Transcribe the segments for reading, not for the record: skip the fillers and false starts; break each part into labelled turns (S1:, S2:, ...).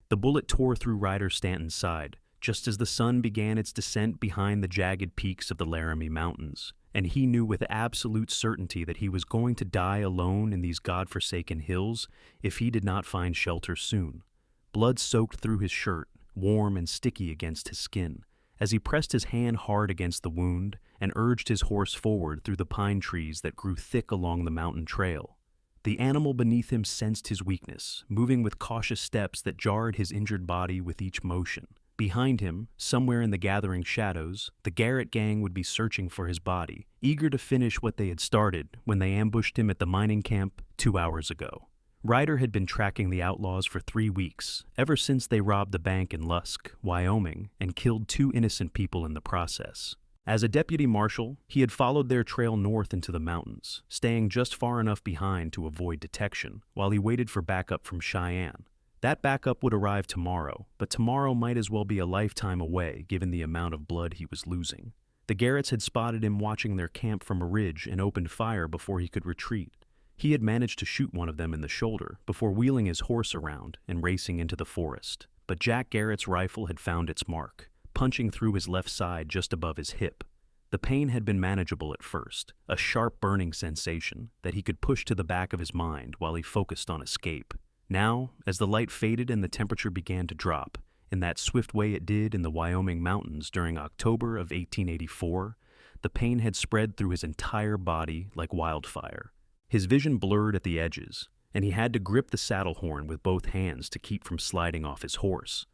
S1: The bullet tore through Ryder Stanton's side, just as the sun began its descent behind the jagged peaks of the Laramie Mountains, and he knew with absolute certainty that he was going to die alone in these godforsaken hills if he did not find shelter soon. Blood soaked through his shirt, warm and sticky against his skin, as he pressed his hand hard against the wound and urged his horse forward through the pine trees that grew thick along the mountain trail. The animal beneath him sensed his weakness, moving with cautious steps that jarred his injured body with each motion. Behind him, somewhere in the gathering shadows, the Garrett gang would be searching for his body, eager to finish what they had started when they ambushed him at the mining camp 2 hours ago. Ryder had been tracking the Outlaws for 3 weeks, ever since they robbed the bank in Lusk, Wyoming, and killed 2 innocent people in the process. As a deputy marshal, he had followed their trail north into the mountains, staying just far enough behind to avoid detection, while he waited for backup from Cheyenne. That backup would arrive tomorrow, but tomorrow might as well be a lifetime away given the amount of blood he was losing. The Garretts had spotted him watching their camp from a ridge and opened fire before he could retreat. He had managed to shoot one of them in the shoulder before wheeling his horse around and racing into the forest. But Jack Garrett's rifle had found its mark, punching through his left side just above his hip. The pain had been manageable at first, a sharp burning sensation that he could push to the back of his mind while he focused on escape. Now, as the light faded and the temperature began to drop, in that swift way it did in the Wyoming mountains during October of 1884, the pain had spread through his entire body like wildfire. His vision blurred at the edges, and he had to grip the saddle horn with both hands to keep from sliding off his horse.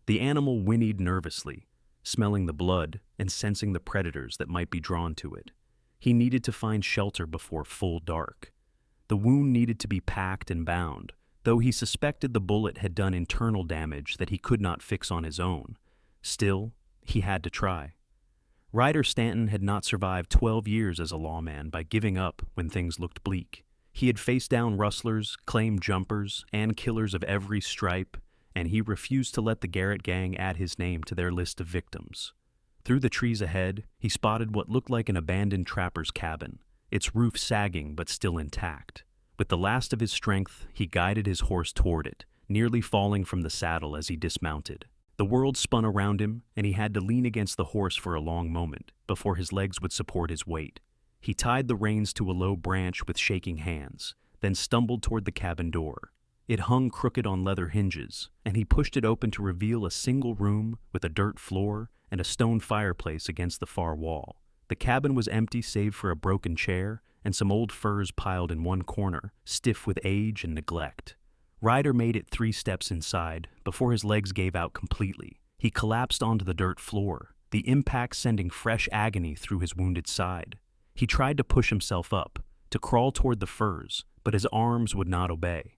S1: The animal whinnied nervously, smelling the blood and sensing the predators that might be drawn to it. He needed to find shelter before full dark. The wound needed to be packed and bound, though he suspected the bullet had done internal damage that he could not fix on his own. Still, he had to try. Ryder Stanton had not survived 12 years as a lawman by giving up when things looked bleak. He had faced down rustlers, claimed jumpers, and killers of every stripe, and he refused to let the Garrett gang add his name to their list of victims. Through the trees ahead, he spotted what looked like an abandoned trapper's cabin, its roof sagging but still intact. With the last of his strength, he guided his horse toward it, nearly falling from the saddle as he dismounted. The world spun around him, and he had to lean against the horse for a long moment before his legs would support his weight. He tied the reins to a low branch with shaking hands, then stumbled toward the cabin door. It hung crooked on leather hinges, and he pushed it open to reveal a single room with a dirt floor and a stone fireplace against the far wall. The cabin was empty save for a broken chair and some old furs piled in one corner, stiff with age and neglect. Ryder made it 3 steps inside before his legs gave out completely. He collapsed onto the dirt floor, the impact sending fresh agony through his wounded side. He tried to push himself up, to crawl toward the furs, but his arms would not obey.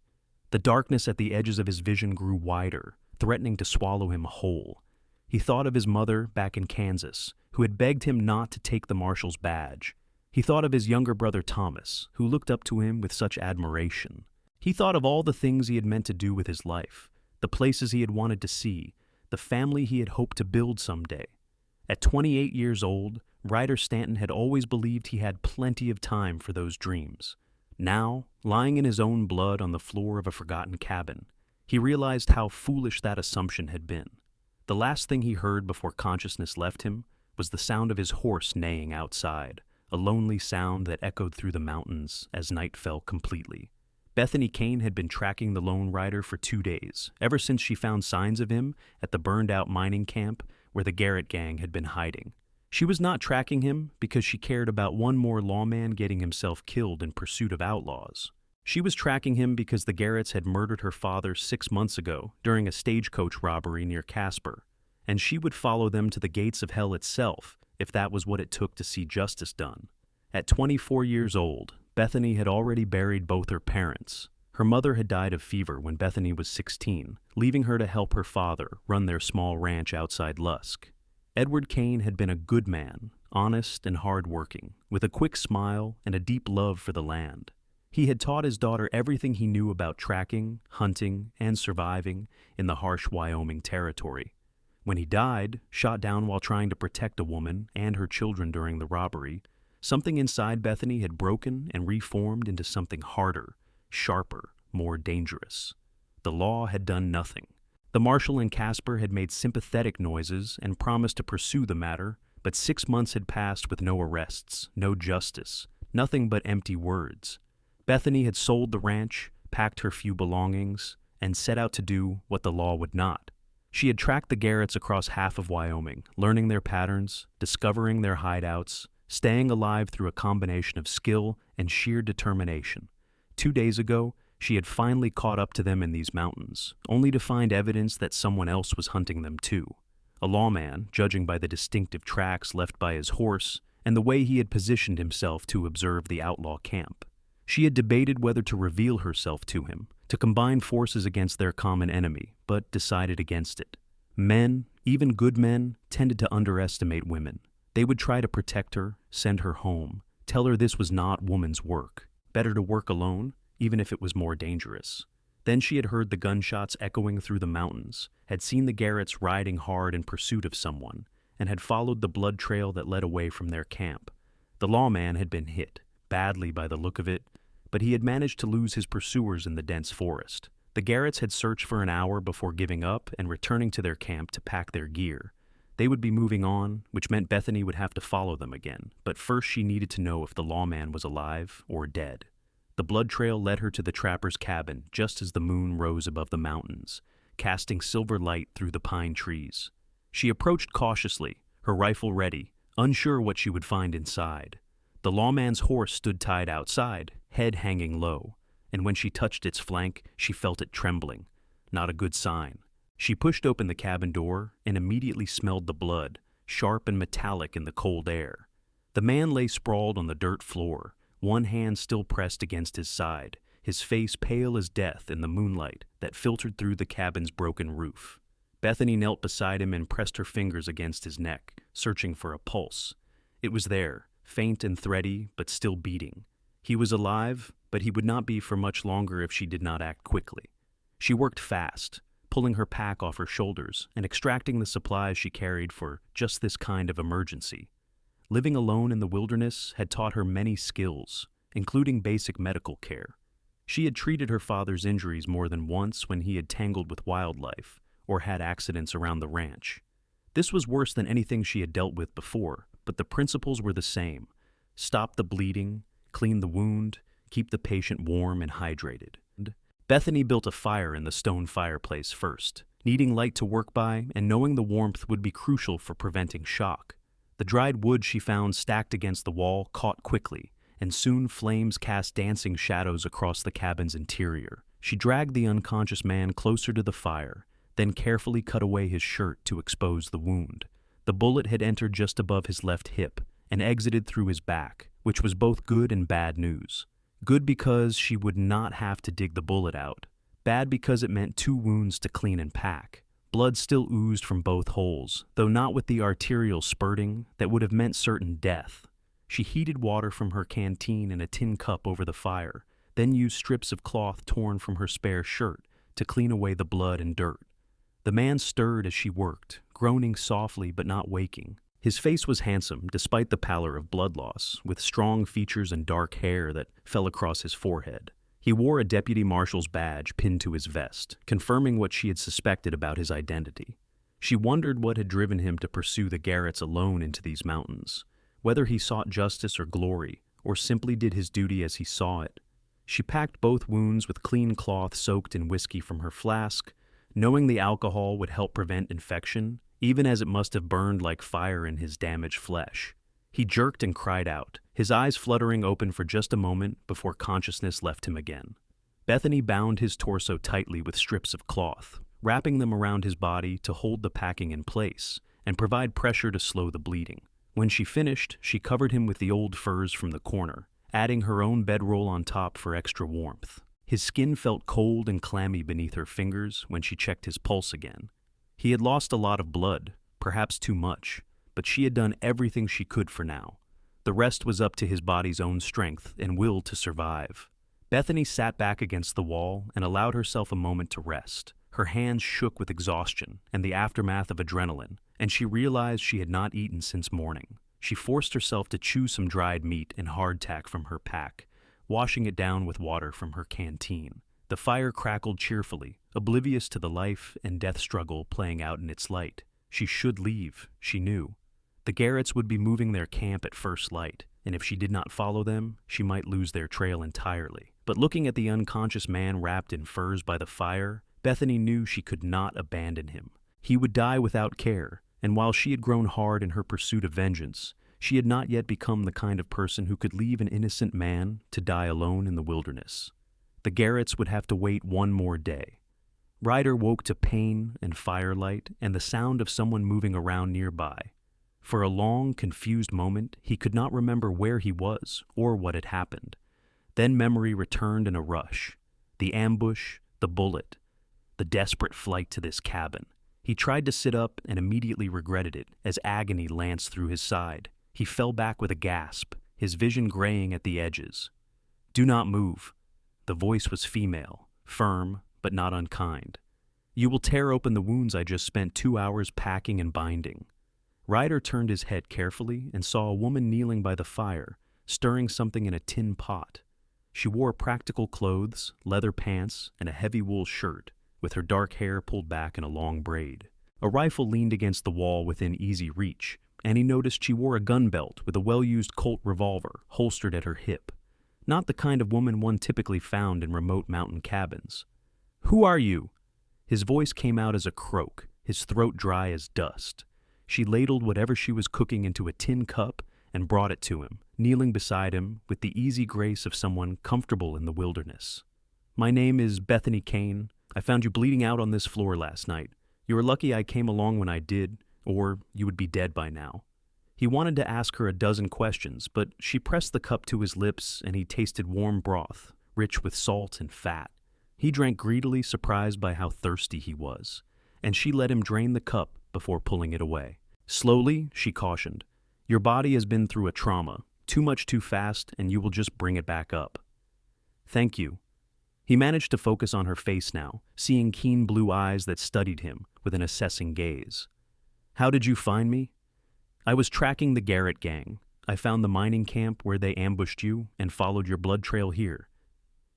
S1: The darkness at the edges of his vision grew wider, threatening to swallow him whole. He thought of his mother back in Kansas, who had begged him not to take the marshal's badge. He thought of his younger brother Thomas, who looked up to him with such admiration. He thought of all the things he had meant to do with his life, the places he had wanted to see, the family he had hoped to build someday. At 28 years old, Ryder Stanton had always believed he had plenty of time for those dreams. Now, lying in his own blood on the floor of a forgotten cabin, he realized how foolish that assumption had been. The last thing he heard before consciousness left him was the sound of his horse neighing outside, a lonely sound that echoed through the mountains as night fell completely. Bethany Kane had been tracking the lone rider for 2 days, ever since she found signs of him at the burned-out mining camp where the Garrett gang had been hiding. She was not tracking him because she cared about one more lawman getting himself killed in pursuit of outlaws. She was tracking him because the Garretts had murdered her father 6 months ago during a stagecoach robbery near Casper, and she would follow them to the gates of hell itself if that was what it took to see justice done. At 24 years old, Bethany had already buried both her parents. Her mother had died of fever when Bethany was 16, leaving her to help her father run their small ranch outside Lusk. Edward Kane had been a good man, honest and hard-working, with a quick smile and a deep love for the land. He had taught his daughter everything he knew about tracking, hunting, and surviving in the harsh Wyoming territory. When he died, shot down while trying to protect a woman and her children during the robbery, something inside Bethany had broken and reformed into something harder, sharper, more dangerous. The law had done nothing. The marshal and Casper had made sympathetic noises and promised to pursue the matter, but 6 months had passed with no arrests, no justice, nothing but empty words. Bethany had sold the ranch, packed her few belongings, and set out to do what the law would not. She had tracked the Garretts across half of Wyoming, learning their patterns, discovering their hideouts, staying alive through a combination of skill and sheer determination. 2 days ago, she had finally caught up to them in these mountains, only to find evidence that someone else was hunting them too. A lawman, judging by the distinctive tracks left by his horse and the way he had positioned himself to observe the outlaw camp. She had debated whether to reveal herself to him, to combine forces against their common enemy, but decided against it. Men, even good men, tended to underestimate women. They would try to protect her, send her home, tell her this was not woman's work. Better to work alone, even if it was more dangerous. Then she had heard the gunshots echoing through the mountains, had seen the Garretts riding hard in pursuit of someone, and had followed the blood trail that led away from their camp. The lawman had been hit, badly by the look of it, but he had managed to lose his pursuers in the dense forest. The Garretts had searched for an hour before giving up and returning to their camp to pack their gear. They would be moving on, which meant Bethany would have to follow them again, but first she needed to know if the lawman was alive or dead. The blood trail led her to the trapper's cabin just as the moon rose above the mountains, casting silver light through the pine trees. She approached cautiously, her rifle ready, unsure what she would find inside. The lawman's horse stood tied outside, head hanging low, and when she touched its flank, she felt it trembling. Not a good sign. She pushed open the cabin door and immediately smelled the blood, sharp and metallic in the cold air. The man lay sprawled on the dirt floor, one hand still pressed against his side, his face pale as death in the moonlight that filtered through the cabin's broken roof. Bethany knelt beside him and pressed her fingers against his neck, searching for a pulse. It was there, faint and thready, but still beating. He was alive, but he would not be for much longer if she did not act quickly. She worked fast, pulling her pack off her shoulders and extracting the supplies she carried for just this kind of emergency. Living alone in the wilderness had taught her many skills, including basic medical care. She had treated her father's injuries more than once when he had tangled with wildlife or had accidents around the ranch. This was worse than anything she had dealt with before, but the principles were the same. Stop the bleeding, clean the wound, keep the patient warm and hydrated. Bethany built a fire in the stone fireplace first, needing light to work by and knowing the warmth would be crucial for preventing shock. The dried wood she found stacked against the wall caught quickly, and soon flames cast dancing shadows across the cabin's interior. She dragged the unconscious man closer to the fire, then carefully cut away his shirt to expose the wound. The bullet had entered just above his left hip and exited through his back, which was both good and bad news. Good because she would not have to dig the bullet out. Bad because it meant 2 wounds to clean and pack. Blood still oozed from both holes, though not with the arterial spurting that would have meant certain death. She heated water from her canteen in a tin cup over the fire, then used strips of cloth torn from her spare shirt to clean away the blood and dirt. The man stirred as she worked, groaning softly but not waking. His face was handsome, despite the pallor of blood loss, with strong features and dark hair that fell across his forehead. He wore a deputy marshal's badge pinned to his vest, confirming what she had suspected about his identity. She wondered what had driven him to pursue the Garretts alone into these mountains, whether he sought justice or glory, or simply did his duty as he saw it. She packed both wounds with clean cloth soaked in whiskey from her flask, knowing the alcohol would help prevent infection, even as it must have burned like fire in his damaged flesh. He jerked and cried out, his eyes fluttering open for just a moment before consciousness left him again. Bethany bound his torso tightly with strips of cloth, wrapping them around his body to hold the packing in place and provide pressure to slow the bleeding. When she finished, she covered him with the old furs from the corner, adding her own bedroll on top for extra warmth. His skin felt cold and clammy beneath her fingers when she checked his pulse again. He had lost a lot of blood, perhaps too much, but she had done everything she could for now. The rest was up to his body's own strength and will to survive. Bethany sat back against the wall and allowed herself a moment to rest. Her hands shook with exhaustion and the aftermath of adrenaline, and she realized she had not eaten since morning. She forced herself to chew some dried meat and hardtack from her pack, washing it down with water from her canteen. The fire crackled cheerfully, oblivious to the life and death struggle playing out in its light. She should leave, she knew. The Garretts would be moving their camp at first light, and if she did not follow them, she might lose their trail entirely. But looking at the unconscious man wrapped in furs by the fire, Bethany knew she could not abandon him. He would die without care, and while she had grown hard in her pursuit of vengeance, she had not yet become the kind of person who could leave an innocent man to die alone in the wilderness. The Garretts would have to wait one more day. Ryder woke to pain and firelight and the sound of someone moving around nearby. For a long, confused moment, he could not remember where he was or what had happened. Then memory returned in a rush. The ambush, the bullet, the desperate flight to this cabin. He tried to sit up and immediately regretted it as agony lanced through his side. He fell back with a gasp, his vision graying at the edges. "Do not move." The voice was female, firm, but not unkind. "You will tear open the wounds I just spent 2 hours packing and binding." Ryder turned his head carefully and saw a woman kneeling by the fire, stirring something in a tin pot. She wore practical clothes, leather pants, and a heavy wool shirt, with her dark hair pulled back in a long braid. A rifle leaned against the wall within easy reach, and he noticed she wore a gun belt with a well-used Colt revolver holstered at her hip. Not the kind of woman one typically found in remote mountain cabins. "Who are you?" His voice came out as a croak, his throat dry as dust. She ladled whatever she was cooking into a tin cup and brought it to him, kneeling beside him with the easy grace of someone comfortable in the wilderness. "My name is Bethany Kane. I found you bleeding out on this floor last night. You were lucky I came along when I did, or you would be dead by now." He wanted to ask her a dozen questions, but she pressed the cup to his lips and he tasted warm broth, rich with salt and fat. He drank greedily, surprised by how thirsty he was, and she let him drain the cup before pulling it away. Slowly, she cautioned, "Your body has been through a trauma, too much too fast, and you will just bring it back up." "Thank you." He managed to focus on her face now, seeing keen blue eyes that studied him with an assessing gaze. "How did you find me?" "I was tracking the Garrett gang. I found the mining camp where they ambushed you and followed your blood trail here."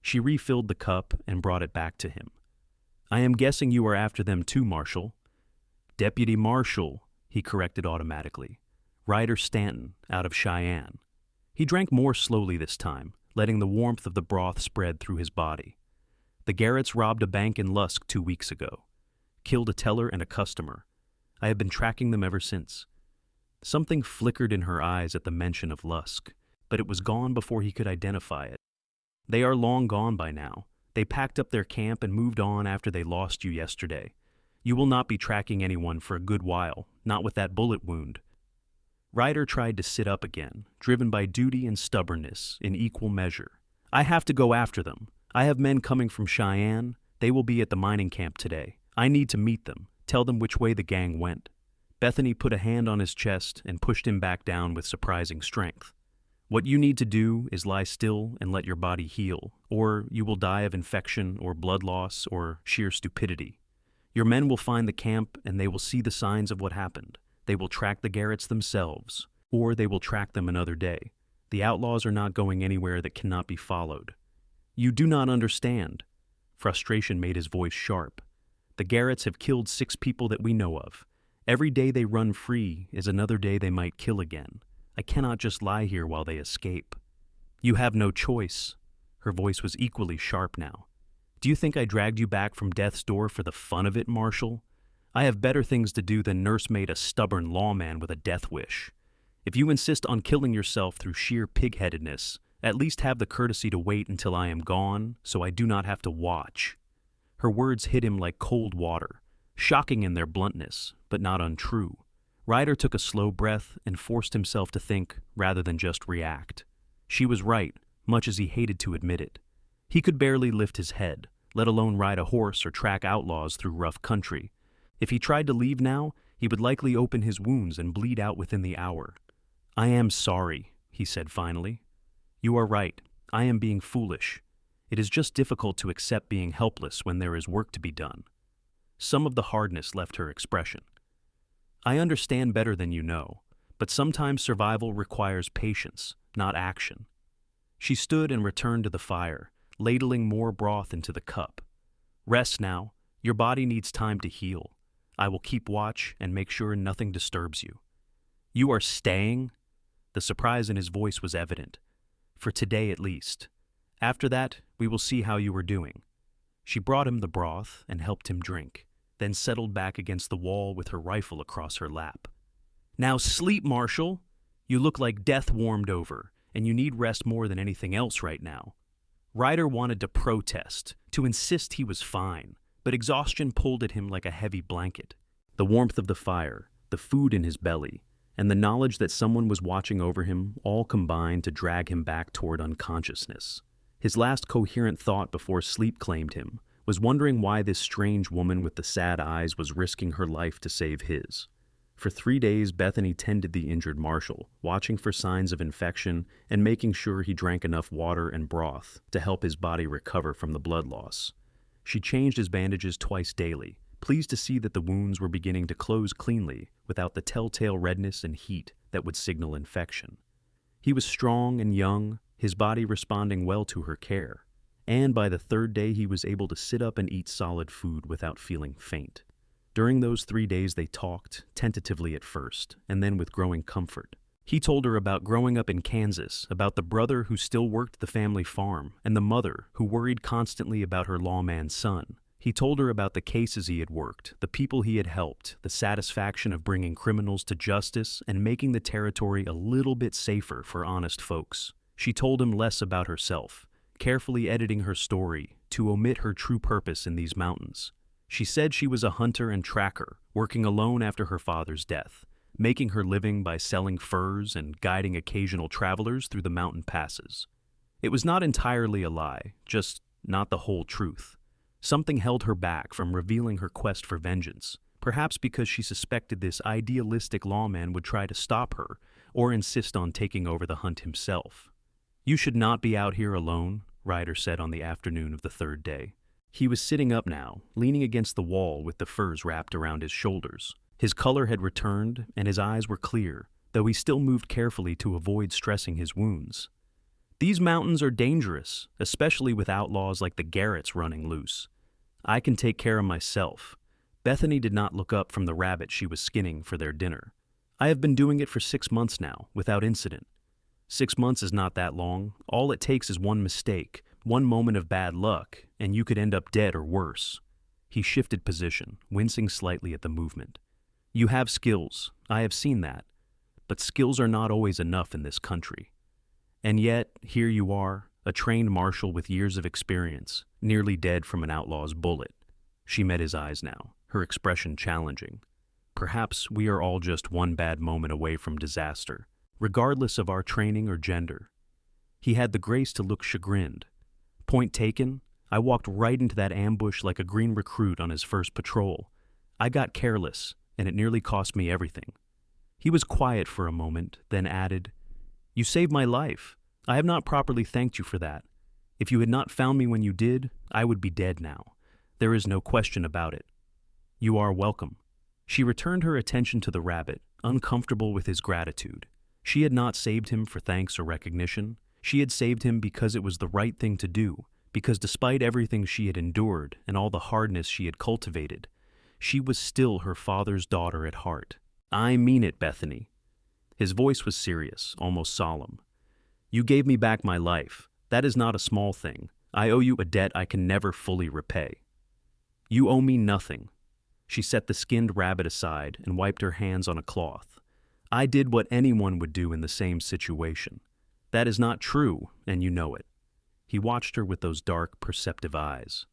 S1: She refilled the cup and brought it back to him. "I am guessing you are after them too, Marshal." "Deputy Marshal," he corrected automatically. "Ryder Stanton, out of Cheyenne." He drank more slowly this time, letting the warmth of the broth spread through his body. "The Garretts robbed a bank in Lusk 2 weeks ago. Killed a teller and a customer. I have been tracking them ever since." Something flickered in her eyes at the mention of Lusk, but it was gone before he could identify it. "They are long gone by now. They packed up their camp and moved on after they lost you yesterday. You will not be tracking anyone for a good while, not with that bullet wound." Ryder tried to sit up again, driven by duty and stubbornness in equal measure. "I have to go after them. I have men coming from Cheyenne. They will be at the mining camp today. I need to meet them, tell them which way the gang went." Bethany put a hand on his chest and pushed him back down with surprising strength. "What you need to do is lie still and let your body heal, or you will die of infection or blood loss or sheer stupidity. Your men will find the camp and they will see the signs of what happened. They will track the Garretts themselves, or they will track them another day. The Outlaws are not going anywhere that cannot be followed." "You do not understand." Frustration made his voice sharp. "The Garretts have killed 6 people that we know of. Every day they run free is another day they might kill again. I cannot just lie here while they escape." "You have no choice." Her voice was equally sharp now. "Do you think I dragged you back from death's door for the fun of it, Marshal? I have better things to do than nursemaid a stubborn lawman with a death wish. If you insist on killing yourself through sheer pig-headedness, at least have the courtesy to wait until I am gone so I do not have to watch." Her words hit him like cold water, shocking in their bluntness, but not untrue. Ryder took a slow breath and forced himself to think rather than just react. She was right, much as he hated to admit it. He could barely lift his head, let alone ride a horse or track outlaws through rough country. If he tried to leave now, he would likely open his wounds and bleed out within the hour. "I am sorry," he said finally. "You are right. I am being foolish. It is just difficult to accept being helpless when there is work to be done." Some of the hardness left her expression. "I understand better than you know, but sometimes survival requires patience, not action." She stood and returned to the fire, ladling more broth into the cup. Rest now. Your body needs time to heal. I will keep watch and make sure nothing disturbs you. You are staying? The surprise in his voice was evident. For today at least. After that, we will see how you are doing. She brought him the broth and helped him drink, then settled back against the wall with her rifle across her lap. Now sleep, Marshal. You look like death warmed over, and you need rest more than anything else right now. Ryder wanted to protest, to insist he was fine, but exhaustion pulled at him like a heavy blanket. The warmth of the fire, the food in his belly, and the knowledge that someone was watching over him all combined to drag him back toward unconsciousness. His last coherent thought before sleep claimed him was wondering why this strange woman with the sad eyes was risking her life to save his. For 3 days, Bethany tended the injured Marshal, watching for signs of infection and making sure he drank enough water and broth to help his body recover from the blood loss. She changed his bandages twice daily, pleased to see that the wounds were beginning to close cleanly without the telltale redness and heat that would signal infection. He was strong and young, his body responding well to her care, and by the 3rd day he was able to sit up and eat solid food without feeling faint. During those 3 days they talked, tentatively at first, and then with growing comfort. He told her about growing up in Kansas, about the brother who still worked the family farm, and the mother who worried constantly about her lawman son. He told her about the cases he had worked, the people he had helped, the satisfaction of bringing criminals to justice and making the territory a little bit safer for honest folks. She told him less about herself, carefully editing her story to omit her true purpose in these mountains. She said she was a hunter and tracker, working alone after her father's death, making her living by selling furs and guiding occasional travelers through the mountain passes. It was not entirely a lie, just not the whole truth. Something held her back from revealing her quest for vengeance, perhaps because she suspected this idealistic lawman would try to stop her or insist on taking over the hunt himself. "You should not be out here alone," Ryder said on the afternoon of the 3rd day. He was sitting up now, leaning against the wall with the furs wrapped around his shoulders. His color had returned, and his eyes were clear, though he still moved carefully to avoid stressing his wounds. "These mountains are dangerous, especially with outlaws like the Garretts running loose. I can take care of myself." Bethany did not look up from the rabbit she was skinning for their dinner. "I have been doing it for 6 months now, without incident." 6 months is not that long. All it takes is one mistake, one moment of bad luck, and you could end up dead or worse. He shifted position, wincing slightly at the movement. "You have skills, I have seen that. But skills are not always enough in this country. And yet, here you are, a trained marshal with years of experience, nearly dead from an outlaw's bullet." She met his eyes now, her expression challenging. "Perhaps we are all just one bad moment away from disaster, regardless of our training or gender." He had the grace to look chagrined. "Point taken, I walked right into that ambush like a green recruit on his first patrol. I got careless, and it nearly cost me everything." He was quiet for a moment, then added, "You saved my life. I have not properly thanked you for that. If you had not found me when you did, I would be dead now. There is no question about it." "You are welcome." She returned her attention to the rabbit, uncomfortable with his gratitude. She had not saved him for thanks or recognition. She had saved him because it was the right thing to do, because despite everything she had endured and all the hardness she had cultivated, she was still her father's daughter at heart. "I mean it, Bethany." His voice was serious, almost solemn. "You gave me back my life. That is not a small thing. I owe you a debt I can never fully repay." "You owe me nothing." She set the skinned rabbit aside and wiped her hands on a cloth. "I did what anyone would do in the same situation. That is not true, and you know it." He watched her with those dark, perceptive eyes.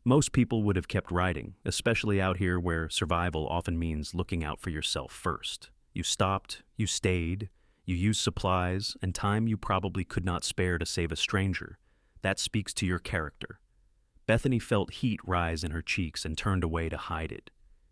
S1: "Most people would have kept riding, especially out here where survival often means looking out for yourself first. You stopped, you stayed, you used supplies, and time you probably could not spare to save a stranger. That speaks to your character." Bethany felt heat rise in her cheeks and turned away to hide it,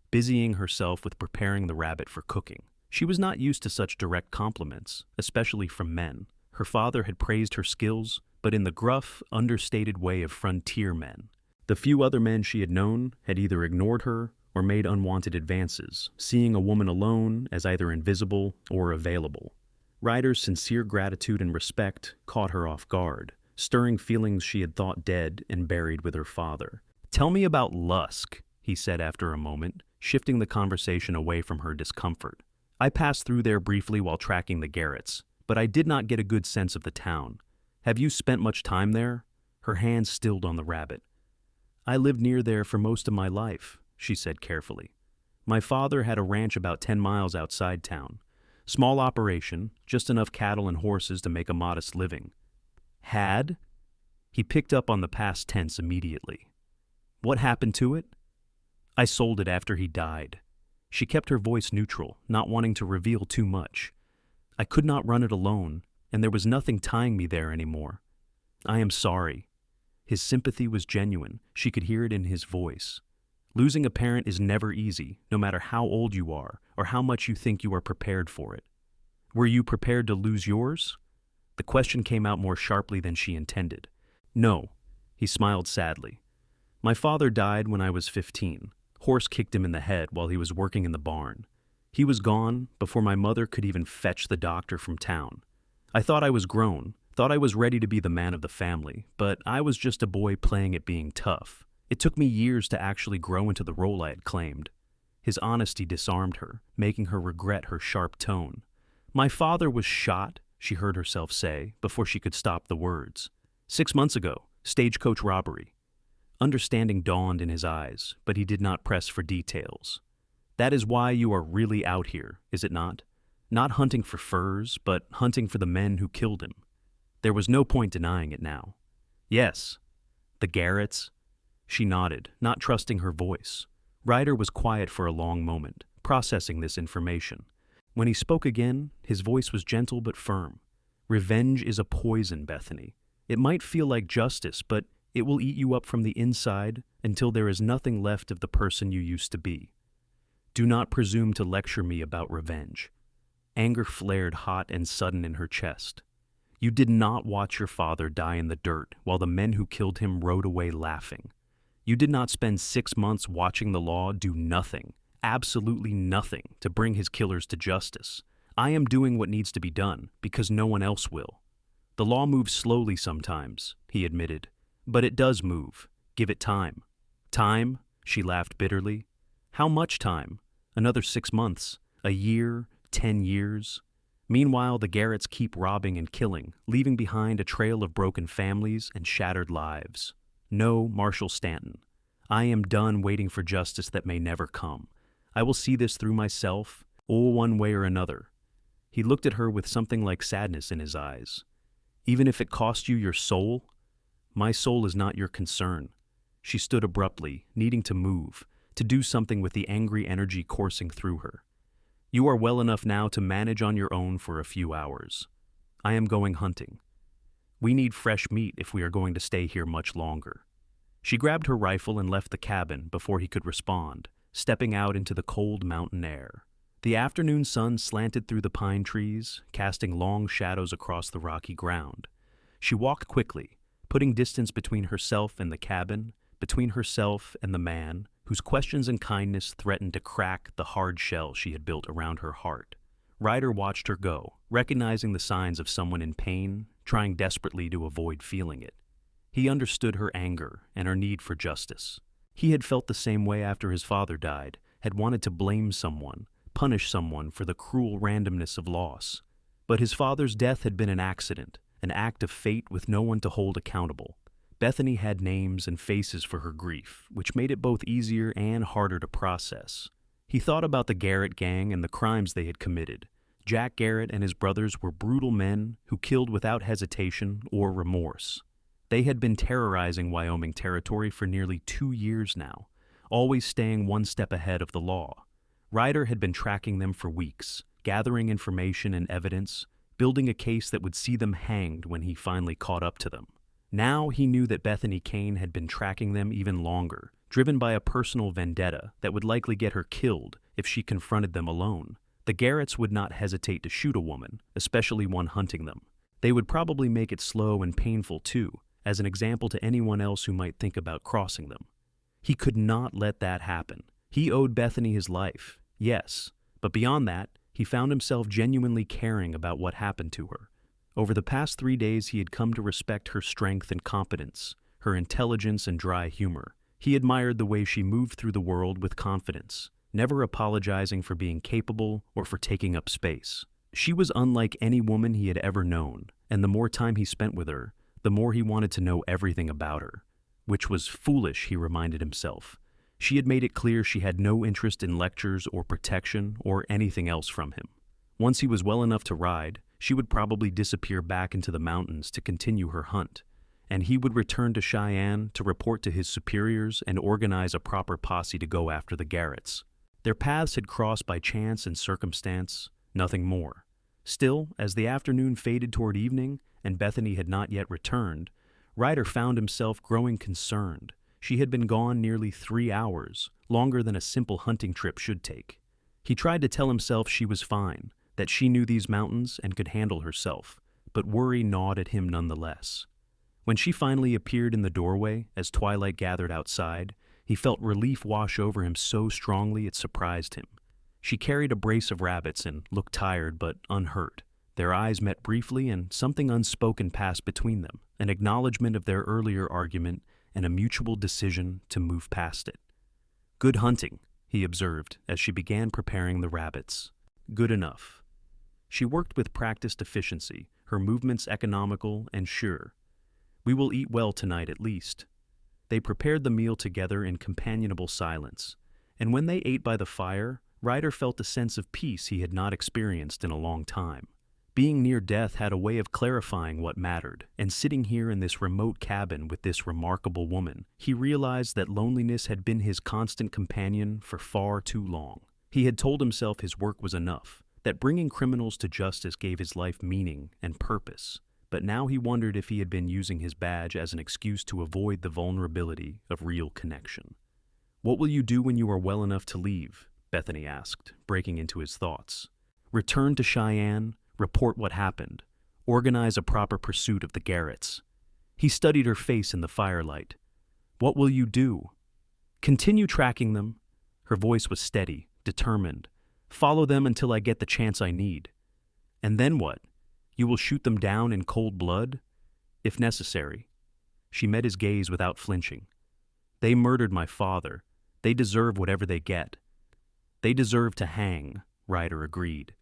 S1: busying herself with preparing the rabbit for cooking. She was not used to such direct compliments, especially from men. Her father had praised her skills, but in the gruff, understated way of frontier men. The few other men she had known had either ignored her or made unwanted advances, seeing a woman alone as either invisible or available. Ryder's sincere gratitude and respect caught her off guard, stirring feelings she had thought dead and buried with her father. "Tell me about Lusk," he said after a moment, shifting the conversation away from her discomfort. "I passed through there briefly while tracking the Garretts, but I did not get a good sense of the town. Have you spent much time there?" Her hand stilled on the rabbit. "I lived near there for most of my life," she said carefully. "My father had a ranch about 10 miles outside town. Small operation, just enough cattle and horses to make a modest living." "Had?" He picked up on the past tense immediately. "What happened to it?" "I sold it after he died." She kept her voice neutral, not wanting to reveal too much. "I could not run it alone, and there was nothing tying me there anymore. I am sorry." His sympathy was genuine. She could hear it in his voice. Losing a parent is never easy, no matter how old you are or how much you think you are prepared for it. "Were you prepared to lose yours?" The question came out more sharply than she intended. "No." He smiled sadly. "My father died when I was 15. Horse kicked him in the head while he was working in the barn. He was gone before my mother could even fetch the doctor from town. I thought I was grown, thought I was ready to be the man of the family, but I was just a boy playing at being tough. It took me years to actually grow into the role I had claimed." His honesty disarmed her, making her regret her sharp tone. "My father was shot," she heard herself say, before she could stop the words. 6 months ago, stagecoach robbery." Understanding dawned in his eyes, but he did not press for details. "That is why you are really out here, is it not? Not hunting for furs, but hunting for the men who killed him." There was no point denying it now. "Yes." "The Garretts?" She nodded, not trusting her voice. Ryder was quiet for a long moment, processing this information. When he spoke again, his voice was gentle but firm. "Revenge is a poison, Bethany. It might feel like justice, but it will eat you up from the inside until there is nothing left of the person you used to be. Do not presume to lecture me about revenge." Anger flared hot and sudden in her chest. "You did not watch your father die in the dirt while the men who killed him rode away laughing. You did not spend 6 months watching the law do nothing, absolutely nothing, to bring his killers to justice. I am doing what needs to be done because no one else will. The law moves slowly sometimes," he admitted, "but it does move. Give it time." "Time?" She laughed bitterly. "How much time? Another 6 months? A year? 10 years? Meanwhile, the Garretts keep robbing and killing, leaving behind a trail of broken families and shattered lives. No, Marshal Stanton. I am done waiting for justice that may never come. I will see this through myself, or one way or another." He looked at her with something like sadness in his eyes. "Even if it cost you your soul?" "My soul is not your concern." She stood abruptly, needing to move, to do something with the angry energy coursing through her. "You are well enough now to manage on your own for a few hours. I am going hunting. We need fresh meat if we are going to stay here much longer." She grabbed her rifle and left the cabin before he could respond, stepping out into the cold mountain air. The afternoon sun slanted through the pine trees, casting long shadows across the rocky ground. She walked quickly, putting distance between herself and the cabin, between herself and the man, whose questions and kindness threatened to crack the hard shell she had built around her heart. Ryder watched her go, recognizing the signs of someone in pain, trying desperately to avoid feeling it. He understood her anger and her need for justice. He had felt the same way after his father died, had wanted to blame someone, punish someone for the cruel randomness of loss. But his father's death had been an accident, an act of fate with no one to hold accountable. Bethany had names and faces for her grief, which made it both easier and harder to process. He thought about the Garrett gang and the crimes they had committed. Jack Garrett and his brothers were brutal men who killed without hesitation or remorse. They had been terrorizing Wyoming territory for nearly 2 years now, always staying one step ahead of the law. Ryder had been tracking them for weeks, gathering information and evidence, building a case that would see them hanged when he finally caught up to them. Now he knew that Bethany Kane had been tracking them even longer, driven by a personal vendetta that would likely get her killed if she confronted them alone. The Garretts would not hesitate to shoot a woman, especially one hunting them. They would probably make it slow and painful too, as an example to anyone else who might think about crossing them. He could not let that happen. He owed Bethany his life, yes, but beyond that, he found himself genuinely caring about what happened to her. Over the past 3 days, he had come to respect her strength and competence, her intelligence and dry humor. He admired the way she moved through the world with confidence, never apologizing for being capable or for taking up space. She was unlike any woman he had ever known, and the more time he spent with her, the more he wanted to know everything about her. Which was foolish, he reminded himself. She had made it clear she had no interest in lectures or protection or anything else from him. Once he was well enough to ride, she would probably disappear back into the mountains to continue her hunt, and he would return to Cheyenne to report to his superiors and organize a proper posse to go after the Garretts. Their paths had crossed by chance and circumstance, nothing more. Still, as the afternoon faded toward evening and Bethany had not yet returned, Ryder found himself growing concerned. She had been gone nearly 3 hours, longer than a simple hunting trip should take. He tried to tell himself she was fine, that she knew these mountains and could handle herself, but worry gnawed at him nonetheless. When she finally appeared in the doorway as twilight gathered outside, he felt relief wash over him so strongly it surprised him. She carried a brace of rabbits and looked tired but unhurt. Their eyes met briefly and something unspoken passed between them, an acknowledgement of their earlier argument and a mutual decision to move past it. "Good hunting," he observed as she began preparing the rabbits. "Good enough." She worked with practiced efficiency, her movements economical and sure. "We will eat well tonight at least." They prepared the meal together in companionable silence, and when they ate by the fire, Ryder felt a sense of peace he had not experienced in a long time. Being near death had a way of clarifying what mattered, and sitting here in this remote cabin with this remarkable woman, he realized that loneliness had been his constant companion for far too long. He had told himself his work was enough, that bringing criminals to justice gave his life meaning and purpose, but now he wondered if he had been using his badge as an excuse to avoid the vulnerability of real connection. "What will you do when you are well enough to leave?" Bethany asked, breaking into his thoughts. "Return to Cheyenne, report what happened, organize a proper pursuit of the Garretts." He studied her face in the firelight. "What will you do?" "Continue tracking them." Her voice was steady, determined. "Follow them until I get the chance I need." "And then what? You will shoot them down in cold blood?" "If necessary." She met his gaze without flinching. "They murdered my father. They deserve whatever they get." "They deserve to hang," Ryder agreed.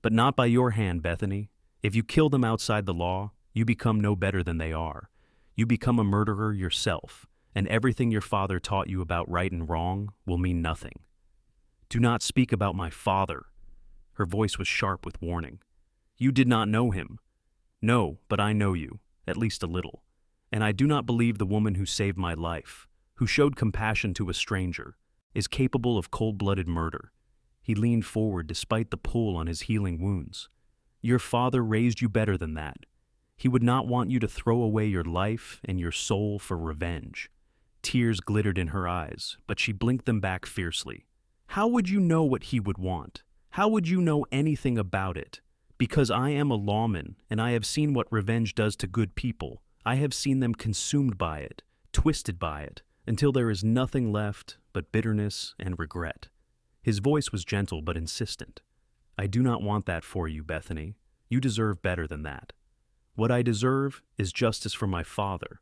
S1: "But not by your hand, Bethany. If you kill them outside the law, you become no better than they are. You become a murderer yourself, and everything your father taught you about right and wrong will mean nothing." "Do not speak about my father." Her voice was sharp with warning. "You did not know him." "No, but I know you, at least a little. And I do not believe the woman who saved my life, who showed compassion to a stranger, is capable of cold-blooded murder." He leaned forward despite the pull on his healing wounds. "Your father raised you better than that. He would not want you to throw away your life and your soul for revenge." Tears glittered in her eyes, but she blinked them back fiercely. "How would you know what he would want? How would you know anything about it? Because I am a lawman, and I have seen what revenge does to good people. I have seen them consumed by it, twisted by it, until there is nothing left but bitterness and regret." His voice was gentle but insistent. "I do not want that for you, Bethany. You deserve better than that. What I deserve is justice for my father."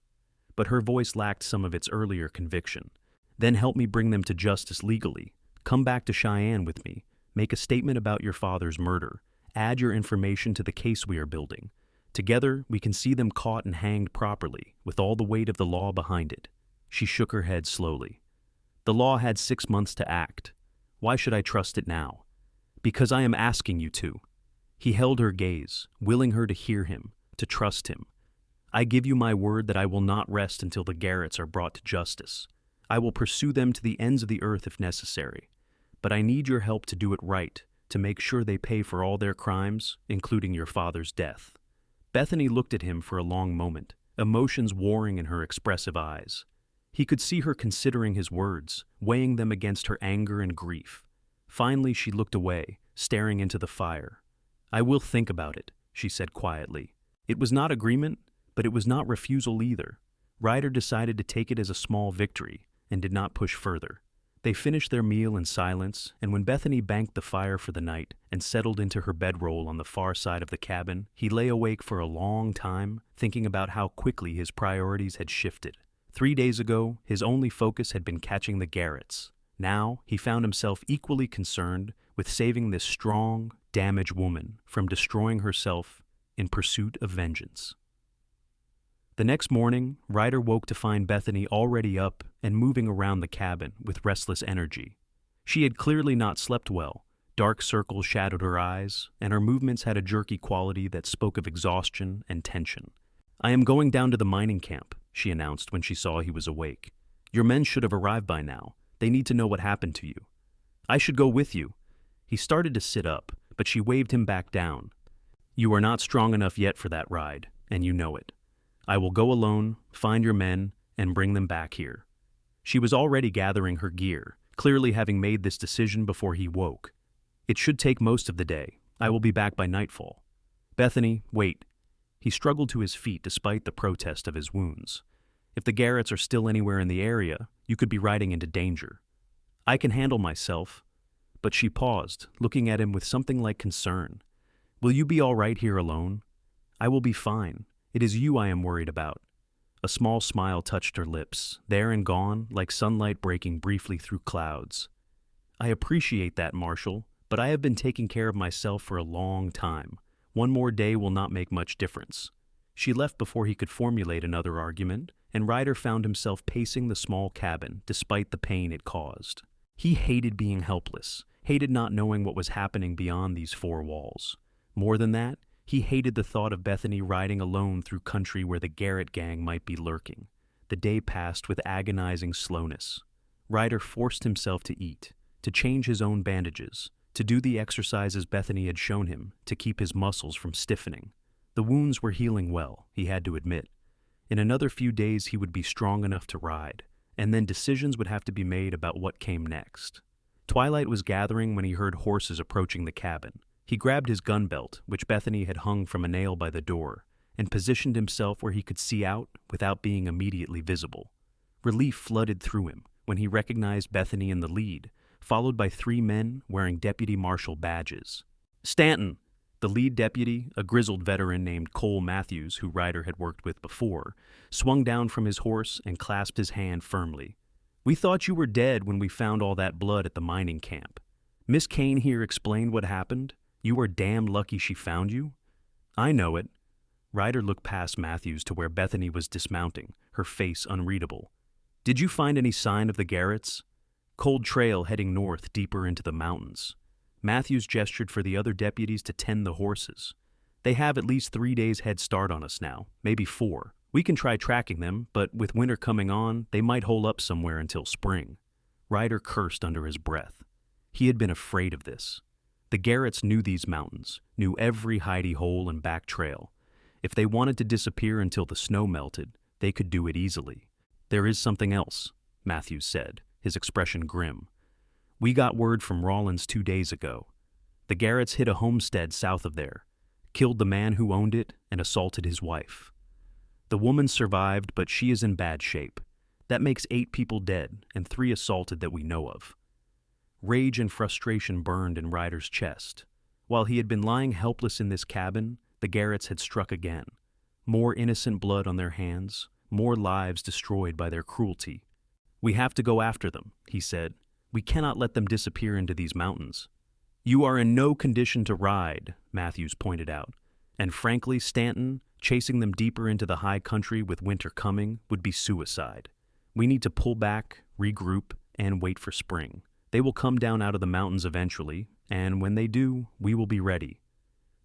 S1: But her voice lacked some of its earlier conviction. "Then help me bring them to justice legally. Come back to Cheyenne with me. Make a statement about your father's murder. Add your information to the case we are building. Together, we can see them caught and hanged properly, with all the weight of the law behind it." She shook her head slowly. "The law had 6 months to act. Why should I trust it now?" "Because I am asking you to." He held her gaze, willing her to hear him, to trust him. "I give you my word that I will not rest until the Garretts are brought to justice. I will pursue them to the ends of the earth if necessary. But I need your help to do it right, to make sure they pay for all their crimes, including your father's death." Bethany looked at him for a long moment, emotions warring in her expressive eyes. He could see her considering his words, weighing them against her anger and grief. Finally, she looked away, staring into the fire. "I will think about it," she said quietly. It was not agreement, but it was not refusal either. Ryder decided to take it as a small victory and did not push further. They finished their meal in silence, and when Bethany banked the fire for the night and settled into her bedroll on the far side of the cabin, he lay awake for a long time, thinking about how quickly his priorities had shifted. 3 days ago, his only focus had been catching the Garretts. Now, he found himself equally concerned with saving this strong, damaged woman from destroying herself in pursuit of vengeance. The next morning, Ryder woke to find Bethany already up and moving around the cabin with restless energy. She had clearly not slept well. Dark circles shadowed her eyes, and her movements had a jerky quality that spoke of exhaustion and tension. "I am going down to the mining camp," she announced when she saw he was awake. "Your men should have arrived by now. They need to know what happened to you." "I should go with you." He started to sit up, but she waved him back down. "You are not strong enough yet for that ride, and you know it. I will go alone, find your men, and bring them back here." She was already gathering her gear, clearly having made this decision before he woke. "It should take most of the day. I will be back by nightfall." "Bethany, wait." He struggled to his feet despite the protest of his wounds. "If the Garretts are still anywhere in the area, you could be riding into danger." "I can handle myself." But she paused, looking at him with something like concern. "Will you be all right here alone?" "I will be fine. It is you I am worried about." A small smile touched her lips, there and gone, like sunlight breaking briefly through clouds. "I appreciate that, Marshal, but I have been taking care of myself for a long time. One more day will not make much difference." She left before he could formulate another argument, and Ryder found himself pacing the small cabin despite the pain it caused. He hated being helpless, hated not knowing what was happening beyond these four walls. More than that, he hated the thought of Bethany riding alone through country where the Garrett gang might be lurking. The day passed with agonizing slowness. Ryder forced himself to eat, to change his own bandages, to do the exercises Bethany had shown him to keep his muscles from stiffening. The wounds were healing well, he had to admit. In another few days he would be strong enough to ride, and then decisions would have to be made about what came next. Twilight was gathering when he heard horses approaching the cabin. He grabbed his gun belt, which Bethany had hung from a nail by the door, and positioned himself where he could see out without being immediately visible. Relief flooded through him when he recognized Bethany in the lead, followed by 3 men wearing deputy marshal badges. "Stanton!" The lead deputy, a grizzled veteran named Cole Matthews, who Ryder had worked with before, swung down from his horse and clasped his hand firmly. "We thought you were dead when we found all that blood at the mining camp. Miss Kane here explained what happened. You are damn lucky she found you." "I know it." Ryder looked past Matthews to where Bethany was dismounting, her face unreadable. "Did you find any sign of the Garretts?" "Cold trail heading north deeper into the mountains." Matthews gestured for the other deputies to tend the horses. "They have at least 3 days head start on us now, maybe 4. We can try tracking them, but with winter coming on, they might hole up somewhere until spring." Ryder cursed under his breath. He had been afraid of this. The Garretts knew these mountains, knew every hidey hole and back trail. If they wanted to disappear until the snow melted, they could do it easily. "There is something else," Matthews said, his expression grim. "We got word from Rawlins 2 days ago. The Garretts hit a homestead south of there, killed the man who owned it, and assaulted his wife. The woman survived, but she is in bad shape. That makes 8 people dead and 3 assaulted that we know of." Rage and frustration burned in Ryder's chest. While he had been lying helpless in this cabin, the Garretts had struck again. More innocent blood on their hands, more lives destroyed by their cruelty. "We have to go after them," he said. "We cannot let them disappear into these mountains." "You are in no condition to ride," Matthews pointed out. "And frankly, Stanton, chasing them deeper into the high country with winter coming would be suicide. We need to pull back, regroup, and wait for spring. They will come down out of the mountains eventually, and when they do, we will be ready.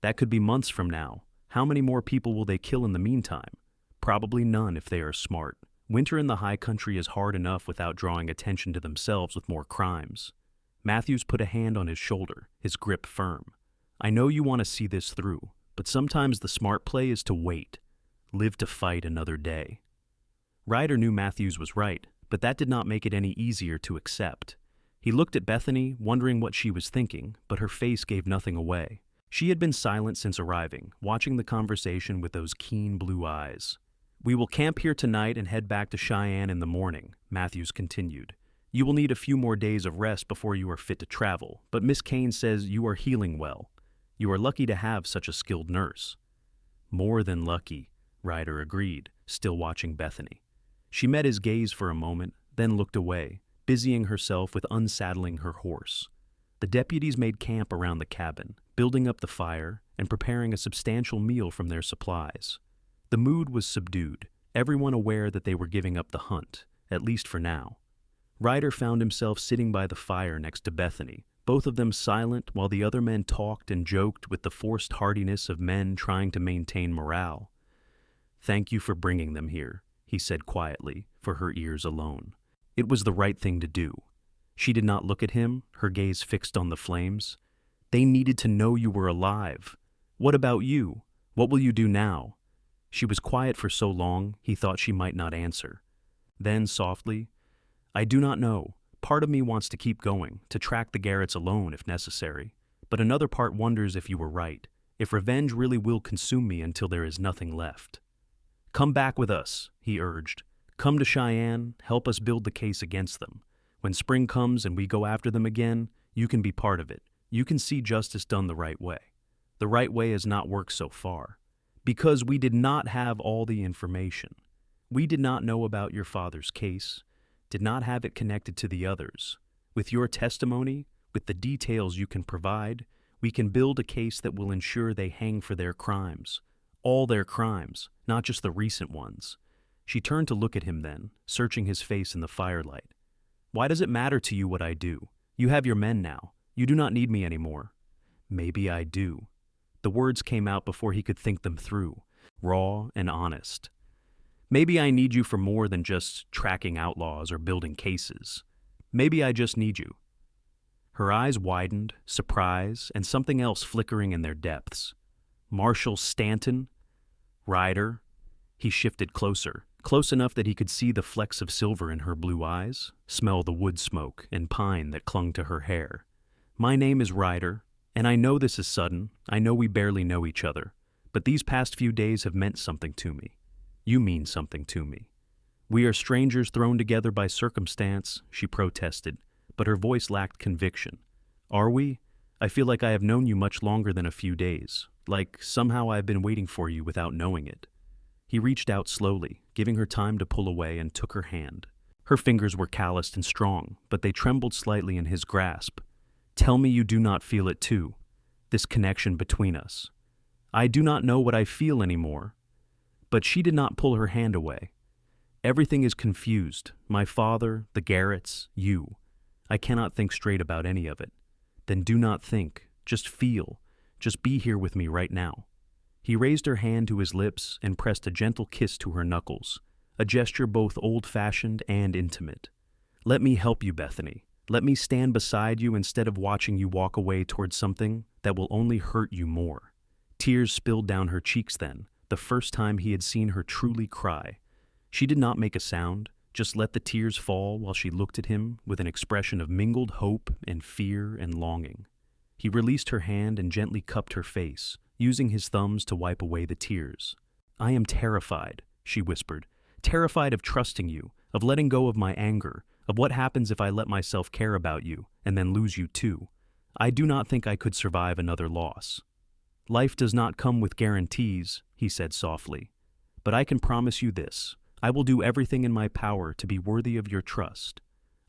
S1: That could be months from now. How many more people will they kill in the meantime? Probably none if they are smart. Winter in the high country is hard enough without drawing attention to themselves with more crimes." Matthews put a hand on his shoulder, his grip firm. "I know you want to see this through, but sometimes the smart play is to wait. Live to fight another day." Ryder knew Matthews was right, but that did not make it any easier to accept. He looked at Bethany, wondering what she was thinking, but her face gave nothing away. She had been silent since arriving, watching the conversation with those keen blue eyes. "We will camp here tonight and head back to Cheyenne in the morning," Matthews continued. You will need a few more days of rest before you are fit to travel, but Miss Kane says you are healing well. You are lucky to have such a skilled nurse." "More than lucky," Ryder agreed, still watching Bethany. She met his gaze for a moment, then looked away, busying herself with unsaddling her horse. The deputies made camp around the cabin, building up the fire and preparing a substantial meal from their supplies. The mood was subdued, everyone aware that they were giving up the hunt, at least for now. Ryder found himself sitting by the fire next to Bethany, both of them silent while the other men talked and joked with the forced hardiness of men trying to maintain morale. "Thank you for bringing them here," he said quietly, for her ears alone. It was the right thing to do. She did not look at him, her gaze fixed on the flames. "They needed to know you were alive. What about you? What will you do now?" She was quiet for so long, he thought she might not answer. Then, softly, "I do not know. Part of me wants to keep going, to track the Garretts alone if necessary. But another part wonders if you were right, if revenge really will consume me until there is nothing left." "Come back with us," he urged. "Come to Cheyenne, help us build the case against them. When spring comes and we go after them again, you can be part of it. You can see justice done the right way. The right way has not worked so far. Because we did not have all the information. We did not know about your father's case, did not have it connected to the others. With your testimony, with the details you can provide, we can build a case that will ensure they hang for their crimes. All their crimes, not just the recent ones." She turned to look at him then, searching his face in the firelight. "Why does it matter to you what I do? You have your men now. You do not need me anymore." "Maybe I do." The words came out before he could think them through, raw and honest. "Maybe I need you for more than just tracking outlaws or building cases. Maybe I just need you." Her eyes widened, surprise, and something else flickering in their depths. "Marshal Stanton? Ryder?" He shifted closer, close enough that he could see the flecks of silver in her blue eyes, smell the wood smoke and pine that clung to her hair. "My name is Ryder, and I know this is sudden, I know we barely know each other, but these past few days have meant something to me. You mean something to me. We are strangers thrown together by circumstance," she protested, but her voice lacked conviction. "Are we? I feel like I have known you much longer than a few days, like somehow I have been waiting for you without knowing it." He reached out slowly, giving her time to pull away, and took her hand. Her fingers were calloused and strong, but they trembled slightly in his grasp. "Tell me you do not feel it too, this connection between us." "I do not know what I feel anymore." But she did not pull her hand away. "Everything is confused. My father, the Garretts, you. I cannot think straight about any of it." "Then do not think. Just feel. Just be here with me right now." He raised her hand to his lips and pressed a gentle kiss to her knuckles, a gesture both old-fashioned and intimate. "Let me help you, Bethany. Let me stand beside you instead of watching you walk away towards something that will only hurt you more." Tears spilled down her cheeks then, the first time he had seen her truly cry. She did not make a sound, just let the tears fall while she looked at him with an expression of mingled hope and fear and longing. He released her hand and gently cupped her face, using his thumbs to wipe away the tears. "I am terrified," she whispered, "terrified of trusting you, of letting go of my anger, of what happens if I let myself care about you and then lose you too. I do not think I could survive another loss." "Life does not come with guarantees," he said softly, "but I can promise you this. I will do everything in my power to be worthy of your trust.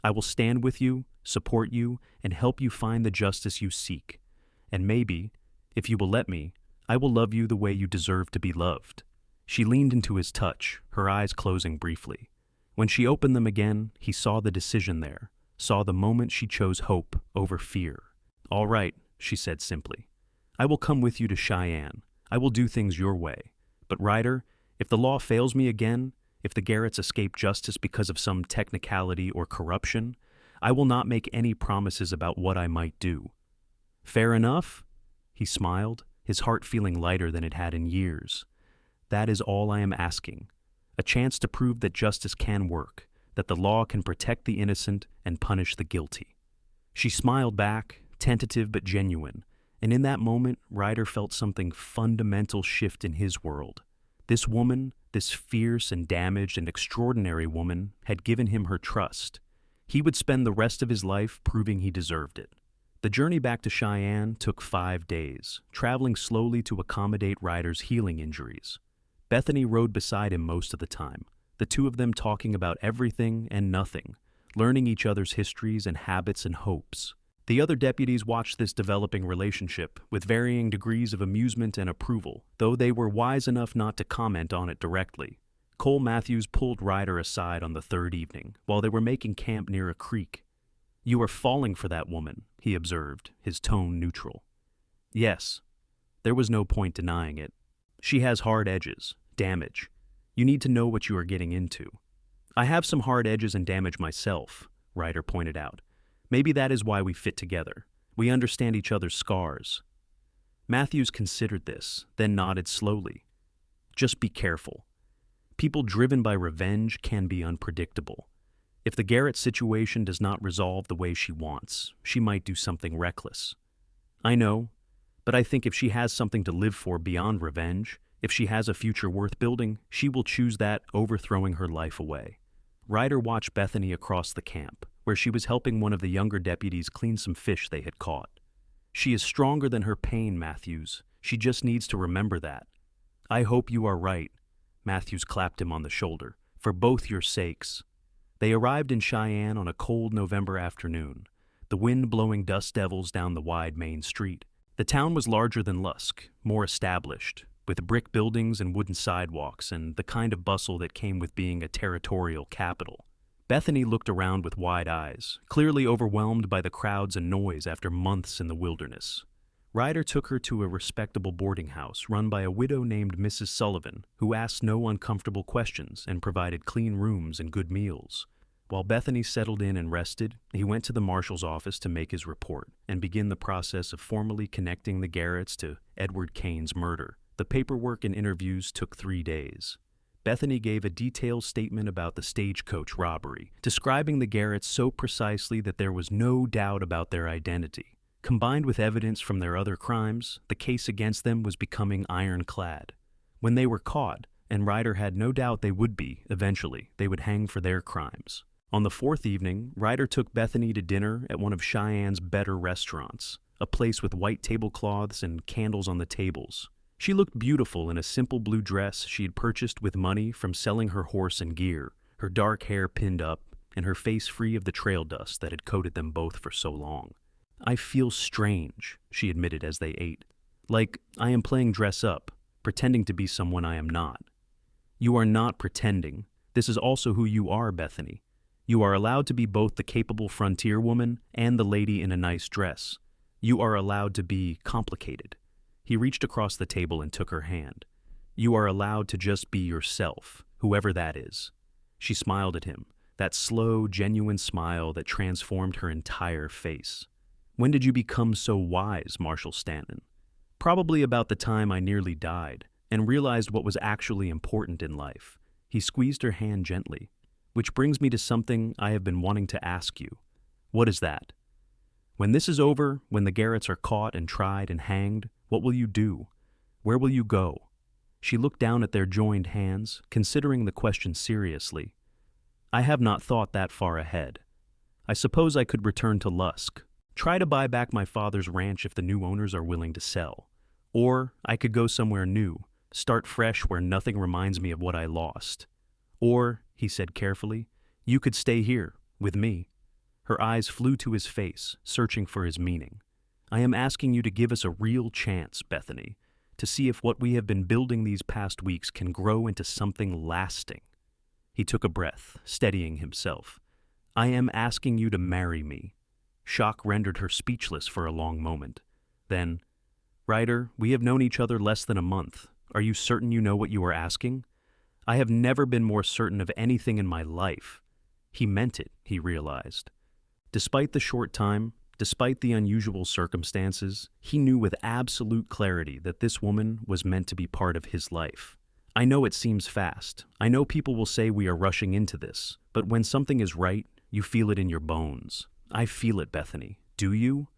S1: I will stand with you, support you, and help you find the justice you seek. And maybe, if you will let me, I will love you the way you deserve to be loved." She leaned into his touch, her eyes closing briefly. When she opened them again, he saw the decision there, saw the moment she chose hope over fear. "All right," she said simply. "I will come with you to Cheyenne. I will do things your way. But Ryder, if the law fails me again, if the Garretts escape justice because of some technicality or corruption, I will not make any promises about what I might do." "Fair enough?" He smiled, his heart feeling lighter than it had in years. "That is all I am asking. A chance to prove that justice can work, that the law can protect the innocent and punish the guilty." She smiled back, tentative but genuine, and in that moment Ryder felt something fundamental shift in his world. This woman, this fierce and damaged and extraordinary woman, had given him her trust. He would spend the rest of his life proving he deserved it. The journey back to Cheyenne took 5 days, traveling slowly to accommodate Ryder's healing injuries. Bethany rode beside him most of the time, the two of them talking about everything and nothing, learning each other's histories and habits and hopes. The other deputies watched this developing relationship with varying degrees of amusement and approval, though they were wise enough not to comment on it directly. Cole Matthews pulled Ryder aside on the 3rd evening while they were making camp near a creek. "You are falling for that woman," he observed, his tone neutral. "Yes." There was no point denying it. "She has hard edges, damage. You need to know what you are getting into." "I have some hard edges and damage myself," Ryder pointed out. "Maybe that is why we fit together. We understand each other's scars." Matthews considered this, then nodded slowly. "Just be careful. People driven by revenge can be unpredictable. If the Garrett situation does not resolve the way she wants, she might do something reckless." "I know, but I think if she has something to live for beyond revenge, if she has a future worth building, she will choose that over throwing her life away." Ryder watched Bethany across the camp, where she was helping one of the younger deputies clean some fish they had caught. "She is stronger than her pain, Matthews. She just needs to remember that." "I hope you are right." Matthews clapped him on the shoulder. "For both your sakes." They arrived in Cheyenne on a cold November afternoon, the wind blowing dust devils down the wide main street. The town was larger than Lusk, more established, with brick buildings and wooden sidewalks and the kind of bustle that came with being a territorial capital. Bethany looked around with wide eyes, clearly overwhelmed by the crowds and noise after months in the wilderness. Ryder took her to a respectable boarding house run by a widow named Mrs. Sullivan, who asked no uncomfortable questions and provided clean rooms and good meals. While Bethany settled in and rested, he went to the marshal's office to make his report and begin the process of formally connecting the Garretts to Edward Kane's murder. The paperwork and interviews took 3 days. Bethany gave a detailed statement about the stagecoach robbery, describing the Garretts so precisely that there was no doubt about their identity. Combined with evidence from their other crimes, the case against them was becoming ironclad. When they were caught, and Ryder had no doubt they would be, eventually, they would hang for their crimes. On the 4th evening, Ryder took Bethany to dinner at one of Cheyenne's better restaurants, a place with white tablecloths and candles on the tables. She looked beautiful in a simple blue dress she had purchased with money from selling her horse and gear, her dark hair pinned up, and her face free of the trail dust that had coated them both for so long. "I feel strange," she admitted as they ate. "Like I am playing dress up, pretending to be someone I am not." "You are not pretending. This is also who you are, Bethany. You are allowed to be both the capable frontier woman and the lady in a nice dress. You are allowed to be complicated." He reached across the table and took her hand. "You are allowed to just be yourself, whoever that is." She smiled at him, that slow, genuine smile that transformed her entire face. "When did you become so wise, Marshal Stanton?" "Probably about the time I nearly died and realized what was actually important in life." He squeezed her hand gently. "Which brings me to something I have been wanting to ask you." "What is that?" "When this is over, when the Garretts are caught and tried and hanged, what will you do? Where will you go?" She looked down at their joined hands, considering the question seriously. "I have not thought that far ahead. I suppose I could return to Lusk. Try to buy back my father's ranch if the new owners are willing to sell. Or I could go somewhere new, start fresh where nothing reminds me of what I lost. Or," he said carefully, "you could stay here, with me." Her eyes flew to his face, searching for his meaning. "I am asking you to give us a real chance, Bethany, to see if what we have been building these past weeks can grow into something lasting." He took a breath, steadying himself. "I am asking you to marry me." Shock rendered her speechless for a long moment. Then, "Ryder, we have known each other less than a month. Are you certain you know what you are asking?" "I have never been more certain of anything in my life." He meant it, he realized. Despite the short time, despite the unusual circumstances, he knew with absolute clarity that this woman was meant to be part of his life. "I know it seems fast. I know people will say we are rushing into this, but when something is right, you feel it in your bones. I feel it, Bethany. Do you?"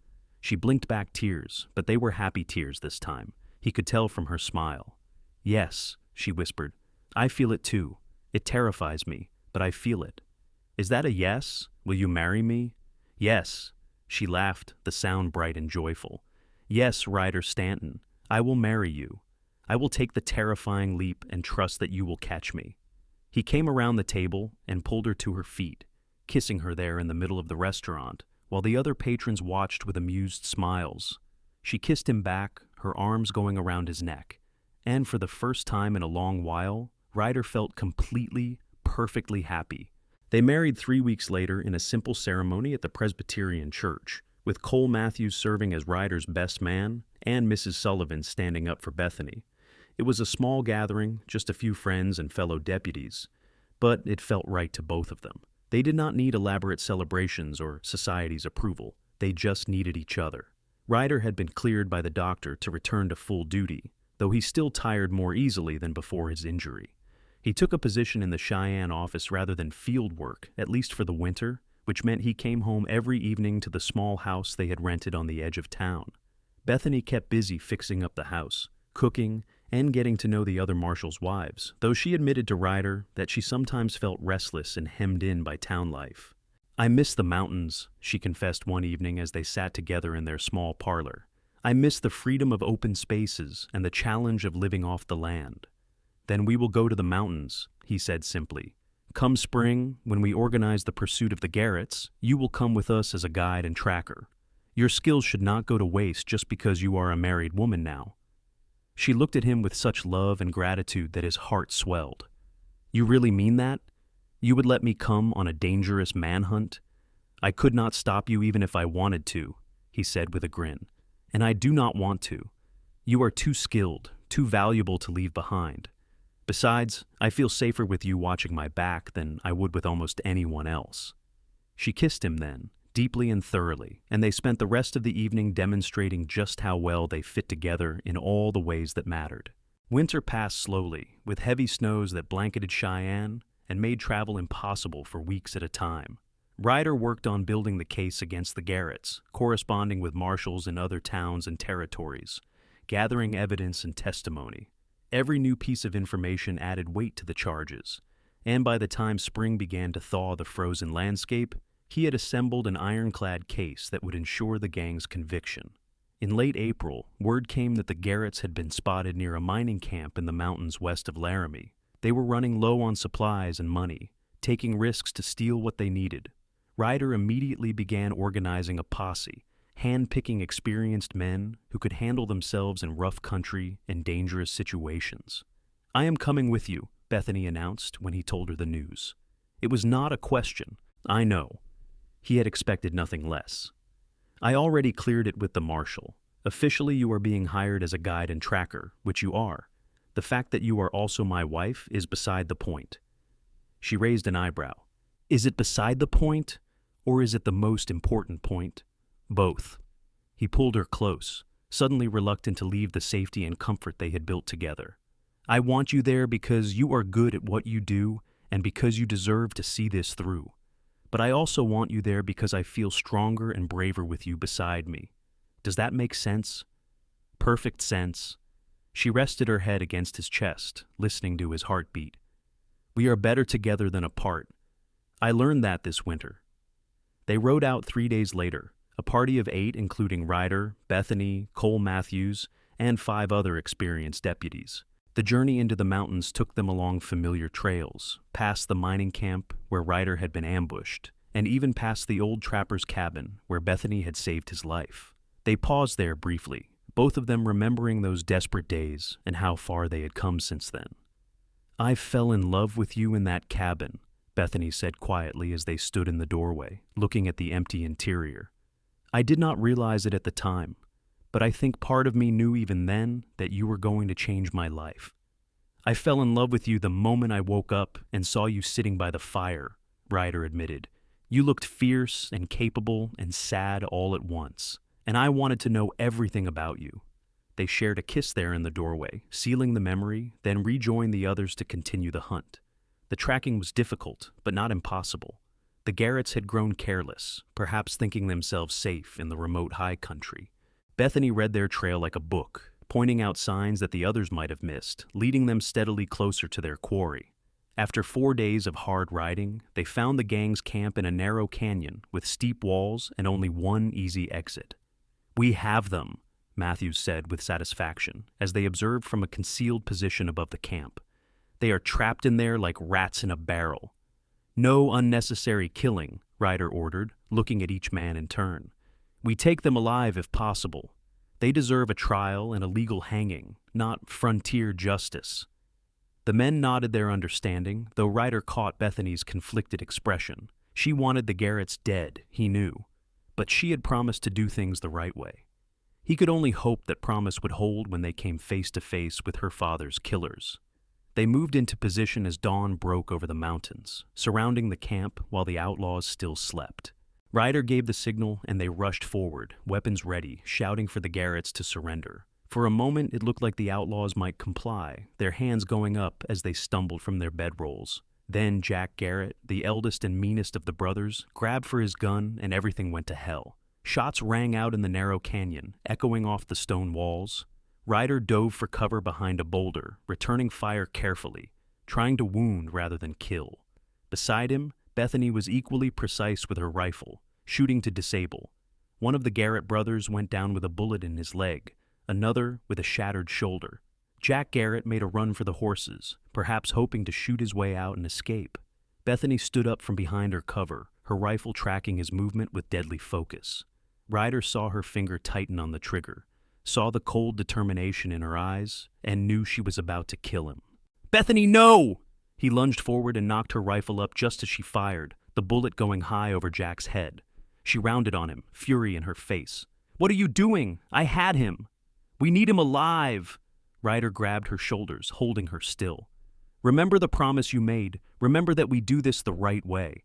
S1: She blinked back tears, but they were happy tears this time. He could tell from her smile. "Yes," she whispered. "I feel it too. It terrifies me, but I feel it." "Is that a yes?" Will you marry me?" "Yes." She laughed, the sound bright and joyful. "Yes, Ryder Stanton, I will marry you. I will take the terrifying leap and trust that you will catch me." He came around the table and pulled her to her feet, kissing her there in the middle of the restaurant, while the other patrons watched with amused smiles. She kissed him back, her arms going around his neck, and for the first time in a long while, Ryder felt completely, perfectly happy. They married 3 weeks later in a simple ceremony at the Presbyterian Church, with Cole Matthews serving as Ryder's best man and Mrs. Sullivan standing up for Bethany. It was a small gathering, just a few friends and fellow deputies, but it felt right to both of them. They did not need elaborate celebrations or society's approval. They just needed each other. Ryder had been cleared by the doctor to return to full duty, though he still tired more easily than before his injury. He took a position in the Cheyenne office rather than field work, at least for the winter, which meant he came home every evening to the small house they had rented on the edge of town. Bethany kept busy fixing up the house, cooking, and getting to know the other marshals' wives, though she admitted to Ryder that she sometimes felt restless and hemmed in by town life. "I miss the mountains," she confessed one evening as they sat together in their small parlor. "I miss the freedom of open spaces and the challenge of living off the land." "Then we will go to the mountains," he said simply. "Come spring, when we organize the pursuit of the Garretts, you will come with us as a guide and tracker. Your skills should not go to waste just because you are a married woman now." She looked at him with such love and gratitude that his heart swelled. "You really mean that? You would let me come on a dangerous manhunt?" "I could not stop you even if I wanted to," he said with a grin. "And I do not want to. You are too skilled, too valuable to leave behind. Besides, I feel safer with you watching my back than I would with almost anyone else." She kissed him then, deeply and thoroughly, and they spent the rest of the evening demonstrating just how well they fit together in all the ways that mattered. Winter passed slowly, with heavy snows that blanketed Cheyenne and made travel impossible for weeks at a time. Ryder worked on building the case against the Garretts, corresponding with marshals in other towns and territories, gathering evidence and testimony. Every new piece of information added weight to the charges, and by the time spring began to thaw the frozen landscape, he had assembled an ironclad case that would ensure the gang's conviction. In late April, word came that the Garretts had been spotted near a mining camp in the mountains west of Laramie. They were running low on supplies and money, taking risks to steal what they needed. Ryder immediately began organizing a posse, hand-picking experienced men who could handle themselves in rough country and dangerous situations. "I am coming with you," Bethany announced when he told her the news. It was not a question. I know. He had expected nothing less. "I already cleared it with the marshal. Officially, you are being hired as a guide and tracker, which you are. The fact that you are also my wife is beside the point." She raised an eyebrow. "Is it beside the point, or is it the most important point?" "Both." He pulled her close, suddenly reluctant to leave the safety and comfort they had built together. "I want you there because you are good at what you do and because you deserve to see this through. But I also want you there because I feel stronger and braver with you beside me. Does that make sense?" "Perfect sense." She rested her head against his chest, listening to his heartbeat. "We are better together than apart. I learned that this winter." They rode out 3 days later, a party of 8 including Ryder, Bethany, Cole Matthews, and 5 other experienced deputies. The journey into the mountains took them along familiar trails, past the mining camp where Ryder had been ambushed, and even past the old trapper's cabin where Bethany had saved his life. They paused there briefly, both of them remembering those desperate days and how far they had come since then. "I fell in love with you in that cabin," Bethany said quietly as they stood in the doorway, looking at the empty interior. "I did not realize it at the time, but I think part of me knew even then that you were going to change my life. I fell in love with you the moment I woke up and saw you sitting by the fire," Ryder admitted. "You looked fierce and capable and sad all at once, and I wanted to know everything about you." They shared a kiss there in the doorway, sealing the memory, then rejoined the others to continue the hunt. The tracking was difficult, but not impossible. The Garretts had grown careless, perhaps thinking themselves safe in the remote high country. Bethany read their trail like a book, pointing out signs that the others might have missed, leading them steadily closer to their quarry. After 4 days of hard riding, they found the gang's camp in a narrow canyon with steep walls and only one easy exit. "We have them," Matthews said with satisfaction as they observed from a concealed position above the camp. "They are trapped in there like rats in a barrel." "No unnecessary killing," Ryder ordered, looking at each man in turn. "We take them alive if possible. They deserve a trial and a legal hanging, not frontier justice." The men nodded their understanding, though Ryder caught Bethany's conflicted expression. She wanted the Garretts dead, he knew, but she had promised to do things the right way. He could only hope that promise would hold when they came face to face with her father's killers. They moved into position as dawn broke over the mountains, surrounding the camp while the outlaws still slept. Ryder gave the signal and they rushed forward, weapons ready, shouting for the Garretts to surrender. For a moment, it looked like the outlaws might comply, their hands going up as they stumbled from their bedrolls. Then Jack Garrett, the eldest and meanest of the brothers, grabbed for his gun and everything went to hell. Shots rang out in the narrow canyon, echoing off the stone walls. Ryder dove for cover behind a boulder, returning fire carefully, trying to wound rather than kill. Beside him, Bethany was equally precise with her rifle, shooting to disable. One of the Garrett brothers went down with a bullet in his leg, another with a shattered shoulder. Jack Garrett made a run for the horses, perhaps hoping to shoot his way out and escape. Bethany stood up from behind her cover, her rifle tracking his movement with deadly focus. Ryder saw her finger tighten on the trigger, saw the cold determination in her eyes, and knew she was about to kill him. "Bethany, no!" He lunged forward and knocked her rifle up just as she fired, the bullet going high over Jack's head. She rounded on him, fury in her face. "What are you doing? I had him. We need him alive." Ryder grabbed her shoulders, holding her still. "Remember the promise you made. Remember that we do this the right way."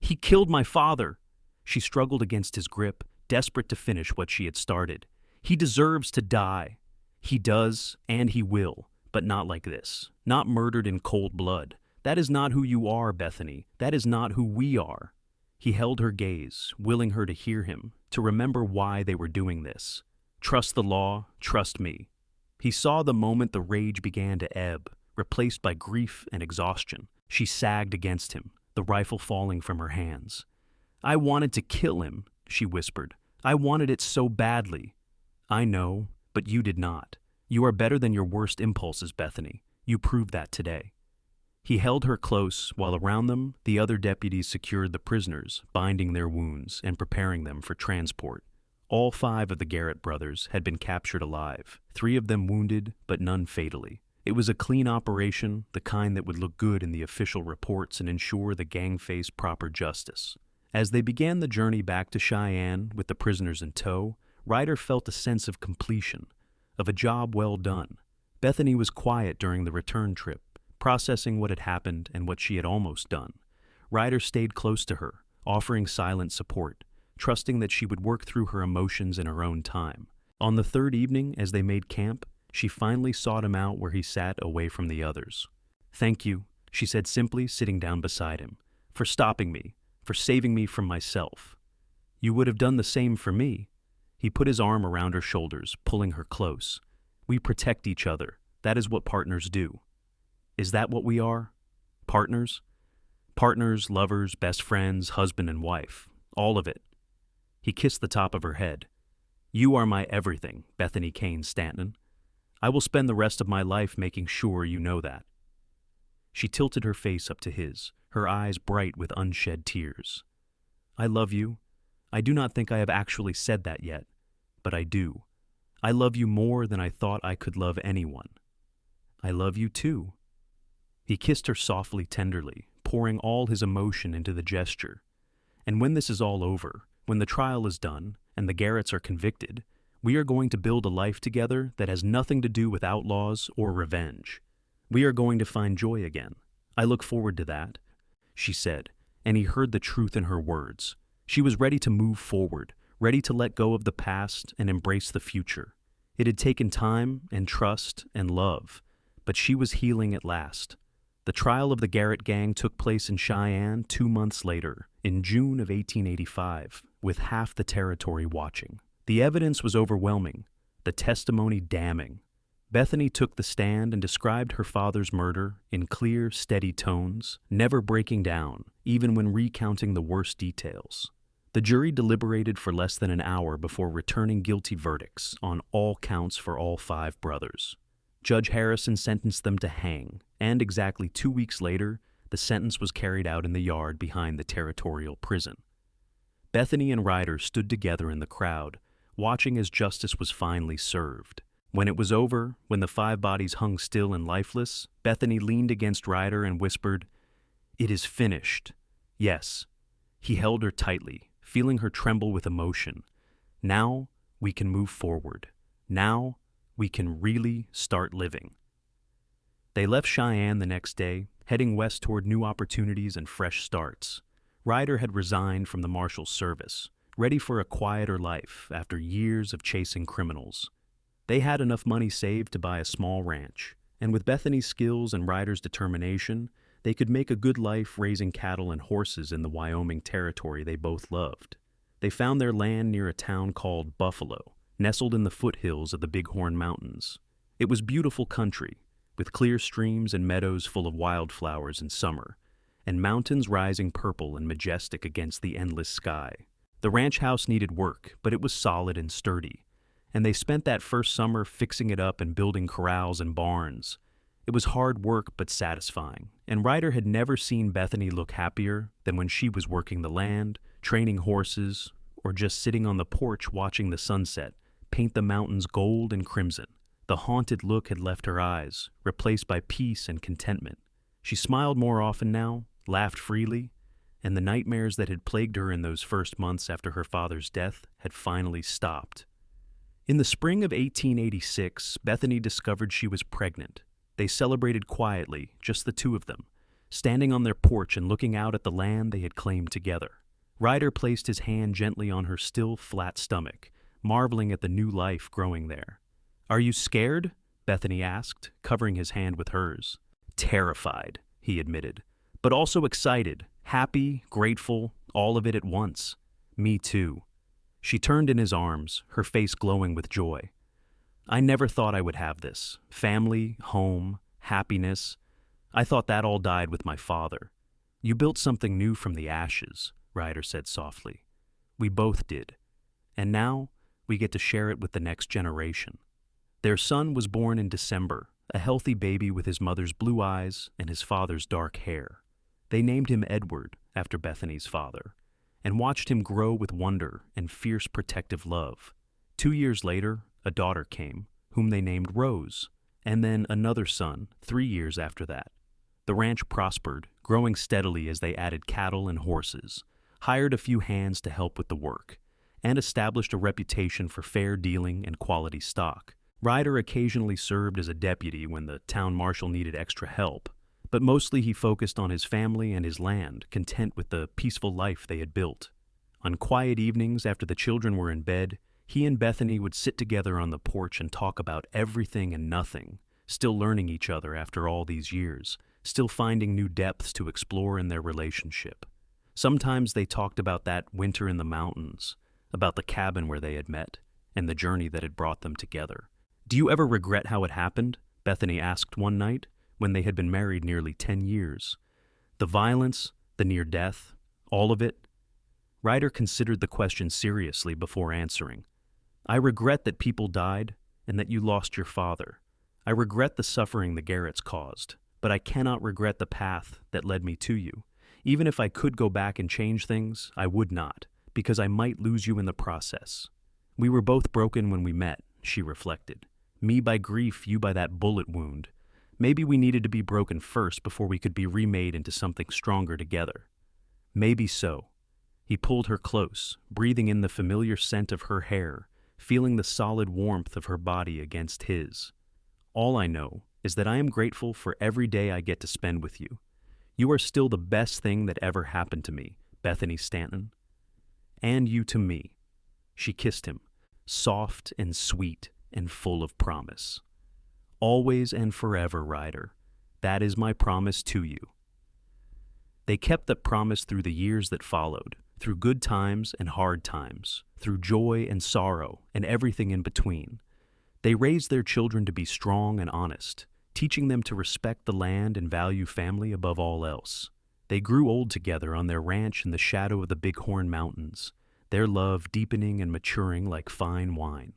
S1: "He killed my father." She struggled against his grip, desperate to finish what she had started. "He deserves to die." "He does, and he will, but not like this. Not murdered in cold blood. That is not who you are, Bethany. That is not who we are." He held her gaze, willing her to hear him, to remember why they were doing this. "Trust the law, trust me." He saw the moment the rage began to ebb, replaced by grief and exhaustion. She sagged against him, the rifle falling from her hands. "I wanted to kill him," she whispered. "I wanted it so badly." "I know, but you did not. You are better than your worst impulses, Bethany. You proved that today." He held her close, while around them, the other deputies secured the prisoners, binding their wounds and preparing them for transport. All 5 of the Garrett brothers had been captured alive, 3 of them wounded, but none fatally. It was a clean operation, the kind that would look good in the official reports and ensure the gang faced proper justice. As they began the journey back to Cheyenne with the prisoners in tow, Ryder felt a sense of completion, of a job well done. Bethany was quiet during the return trip, processing what had happened and what she had almost done. Ryder stayed close to her, offering silent support, trusting that she would work through her emotions in her own time. On the 3rd evening, as they made camp, she finally sought him out where he sat away from the others. "Thank you," she said simply, sitting down beside him, "for stopping me, for saving me from myself." "You would have done the same for me." He put his arm around her shoulders, pulling her close. "We protect each other. That is what partners do." "Is that what we are? Partners?" "Partners, lovers, best friends, husband and wife. All of it." He kissed the top of her head. "You are my everything, Bethany Kane Stanton. I will spend the rest of my life making sure you know that." She tilted her face up to his, her eyes bright with unshed tears. "I love you. I do not think I have actually said that yet, but I do. I love you more than I thought I could love anyone." "I love you too." He kissed her softly, tenderly, pouring all his emotion into the gesture. "And when this is all over, when the trial is done and the Garretts are convicted, we are going to build a life together that has nothing to do with outlaws or revenge. We are going to find joy again. I look forward to that," she said, and he heard the truth in her words. She was ready to move forward, ready to let go of the past and embrace the future. It had taken time and trust and love, but she was healing at last. The trial of the Garrett gang took place in Cheyenne 2 months later, in June of 1885, with half the territory watching. The evidence was overwhelming, the testimony damning. Bethany took the stand and described her father's murder in clear, steady tones, never breaking down, even when recounting the worst details. The jury deliberated for less than an hour before returning guilty verdicts on all counts for all 5 brothers. Judge Harrison sentenced them to hang, and exactly 2 weeks later, the sentence was carried out in the yard behind the territorial prison. Bethany and Ryder stood together in the crowd, watching as justice was finally served. When it was over, when the 5 bodies hung still and lifeless, Bethany leaned against Ryder and whispered, "It is finished." Yes. He held her tightly, feeling her tremble with emotion. Now we can move forward. Now we can really start living. They left Cheyenne the next day, heading west toward new opportunities and fresh starts. Ryder had resigned from the Marshal's service, ready for a quieter life after years of chasing criminals. They had enough money saved to buy a small ranch, and with Bethany's skills and Ryder's determination, they could make a good life raising cattle and horses in the Wyoming territory they both loved. They found their land near a town called Buffalo, nestled in the foothills of the Bighorn Mountains. It was beautiful country, with clear streams and meadows full of wildflowers in summer, and mountains rising purple and majestic against the endless sky. The ranch house needed work, but it was solid and sturdy, and they spent that first summer fixing it up and building corrals and barns. It was hard work but satisfying, and Ryder had never seen Bethany look happier than when she was working the land, training horses, or just sitting on the porch watching the sunset paint the mountains gold and crimson. The haunted look had left her eyes, replaced by peace and contentment. She smiled more often now, laughed freely, and the nightmares that had plagued her in those first months after her father's death had finally stopped. In the spring of 1886, Bethany discovered she was pregnant. They celebrated quietly, just the 2 of them, standing on their porch and looking out at the land they had claimed together. Ryder placed his hand gently on her still flat stomach, marveling at the new life growing there. "Are you scared?" Bethany asked, covering his hand with hers. "Terrified," he admitted, "but also excited, happy, grateful, all of it at once. Me too." She turned in his arms, her face glowing with joy. "I never thought I would have this. Family, home, happiness. I thought that all died with my father. You built something new from the ashes," Ryder said softly. "We both did. And now we get to share it with the next generation." Their son was born in December, a healthy baby with his mother's blue eyes and his father's dark hair. They named him Edward, after Bethany's father, and watched him grow with wonder and fierce protective love. 2 years later, a daughter came, whom they named Rose, and then another son 3 years after that. The ranch prospered, growing steadily as they added cattle and horses, hired a few hands to help with the work, and established a reputation for fair dealing and quality stock. Ryder occasionally served as a deputy when the town marshal needed extra help, but mostly he focused on his family and his land, content with the peaceful life they had built. On quiet evenings after the children were in bed, he and Bethany would sit together on the porch and talk about everything and nothing, still learning each other after all these years, still finding new depths to explore in their relationship. Sometimes they talked about that winter in the mountains, about the cabin where they had met, and the journey that had brought them together. "Do you ever regret how it happened?" Bethany asked one night, when they had been married nearly 10 years. "The violence, the near death, all of it?" Ryder considered the question seriously before answering. "I regret that people died and that you lost your father. I regret the suffering the Garretts caused, but I cannot regret the path that led me to you. Even if I could go back and change things, I would not, because I might lose you in the process. We were both broken when we met," she reflected. "Me by grief, you by that bullet wound. Maybe we needed to be broken first before we could be remade into something stronger together." "Maybe so." He pulled her close, breathing in the familiar scent of her hair, feeling the solid warmth of her body against his. "All I know is that I am grateful for every day I get to spend with you. You are still the best thing that ever happened to me, Bethany Stanton. And you to me." She kissed him, soft and sweet and full of promise. "Always and forever, Ryder. That is my promise to you." They kept that promise through the years that followed, through good times and hard times, through joy and sorrow and everything in between. They raised their children to be strong and honest, teaching them to respect the land and value family above all else. They grew old together on their ranch in the shadow of the Bighorn Mountains, their love deepening and maturing like fine wine.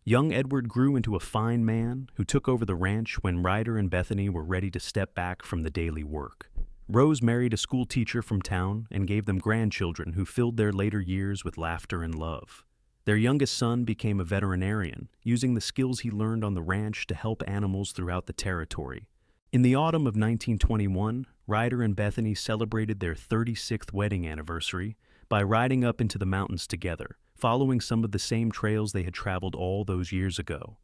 S1: Young Edward grew into a fine man who took over the ranch when Ryder and Bethany were ready to step back from the daily work. Rose married a school teacher from town and gave them grandchildren who filled their later years with laughter and love. Their youngest son became a veterinarian, using the skills he learned on the ranch to help animals throughout the territory. In the autumn of 1921, Ryder and Bethany celebrated their 36th wedding anniversary by riding up into the mountains together, following some of the same trails they had traveled all those years ago.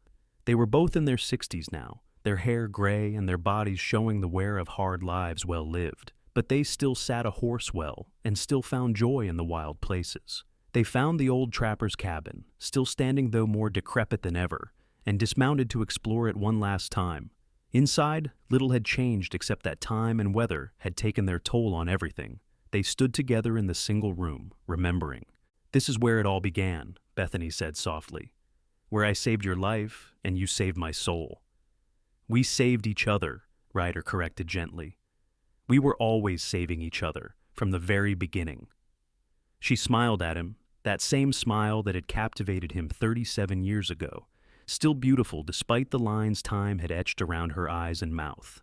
S1: They were both in their 60s now, their hair gray and their bodies showing the wear of hard lives well lived, but they still sat a horse well and still found joy in the wild places. They found the old trapper's cabin, still standing though more decrepit than ever, and dismounted to explore it one last time. Inside, little had changed except that time and weather had taken their toll on everything. They stood together in the single room, remembering. "This is where it all began," Bethany said softly. "Where I saved your life and you saved my soul." "We saved each other," Ryder corrected gently. "We were always saving each other, from the very beginning." She smiled at him, that same smile that had captivated him 37 years ago, still beautiful despite the lines time had etched around her eyes and mouth.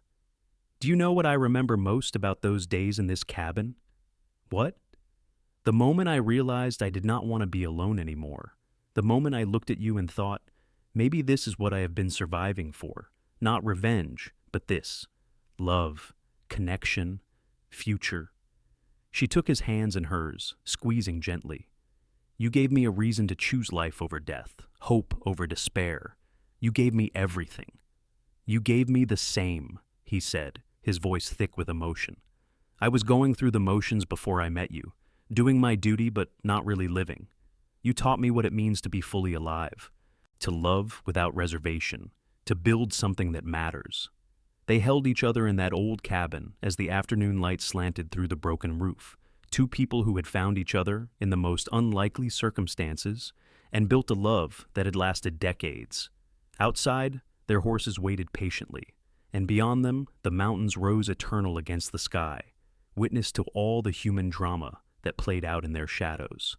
S1: "Do you know what I remember most about those days in this cabin?" "What?" "The moment I realized I did not want to be alone anymore. The moment I looked at you and thought, maybe this is what I have been surviving for. Not revenge, but this. Love, connection, future." She took his hands in hers, squeezing gently. "You gave me a reason to choose life over death, hope over despair. You gave me everything." "You gave me the same," he said, his voice thick with emotion. "I was going through the motions before I met you, doing my duty but not really living. You taught me what it means to be fully alive, to love without reservation, to build something that matters." They held each other in that old cabin as the afternoon light slanted through the broken roof, two people who had found each other in the most unlikely circumstances and built a love that had lasted decades. Outside, their horses waited patiently, and beyond them, the mountains rose eternal against the sky, witness to all the human drama that played out in their shadows.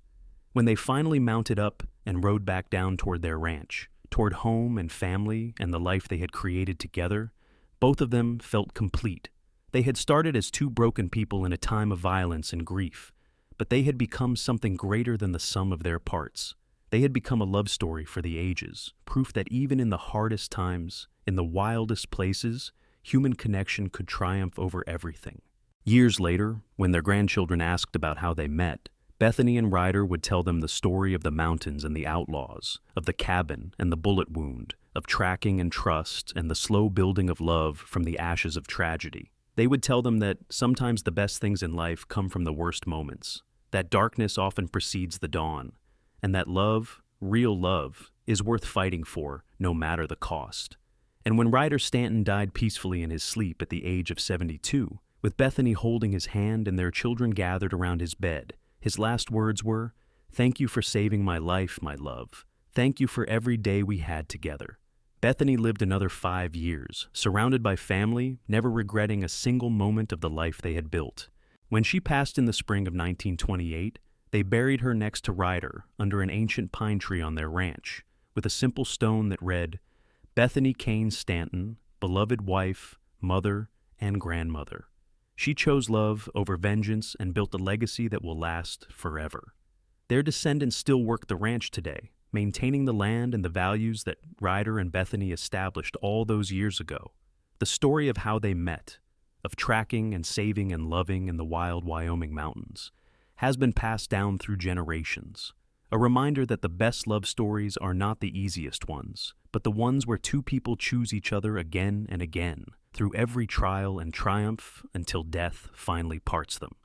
S1: When they finally mounted up and rode back down toward their ranch, toward home and family and the life they had created together, both of them felt complete. They had started as two broken people in a time of violence and grief, but they had become something greater than the sum of their parts. They had become a love story for the ages, proof that even in the hardest times, in the wildest places, human connection could triumph over everything. Years later, when their grandchildren asked about how they met, Bethany and Ryder would tell them the story of the mountains and the outlaws, of the cabin and the bullet wound, of tracking and trust and the slow building of love from the ashes of tragedy. They would tell them that sometimes the best things in life come from the worst moments, that darkness often precedes the dawn, and that love, real love, is worth fighting for no matter the cost. And when Ryder Stanton died peacefully in his sleep at the age of 72, with Bethany holding his hand and their children gathered around his bed, his last words were, "Thank you for saving my life, my love. Thank you for every day we had together." Bethany lived another 5 years, surrounded by family, never regretting a single moment of the life they had built. When she passed in the spring of 1928, they buried her next to Ryder under an ancient pine tree on their ranch, with a simple stone that read, "Bethany Kane Stanton, beloved wife, mother, and grandmother. She chose love over vengeance and built a legacy that will last forever." Their descendants still work the ranch today, maintaining the land and the values that Ryder and Bethany established all those years ago. The story of how they met, of tracking and saving and loving in the wild Wyoming mountains, has been passed down through generations. A reminder that the best love stories are not the easiest ones, but the ones where two people choose each other again and again, through every trial and triumph until death finally parts them.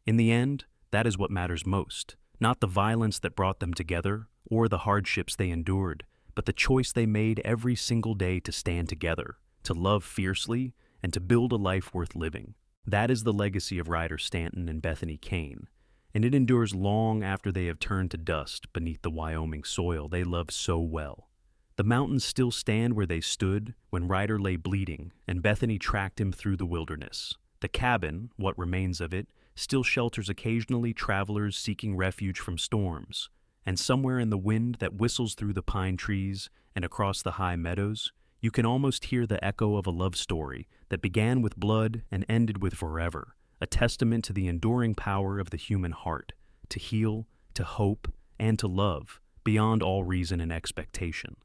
S1: In the end, that is what matters most, not the violence that brought them together or the hardships they endured, but the choice they made every single day to stand together, to love fiercely, and to build a life worth living. That is the legacy of Ryder Stanton and Bethany Kane, and it endures long after they have turned to dust beneath the Wyoming soil they love so well. The mountains still stand where they stood when Ryder lay bleeding and Bethany tracked him through the wilderness. The cabin, what remains of it, still shelters occasionally travelers seeking refuge from storms, and somewhere in the wind that whistles through the pine trees and across the high meadows, you can almost hear the echo of a love story that began with blood and ended with forever, a testament to the enduring power of the human heart, to heal, to hope, and to love, beyond all reason and expectation.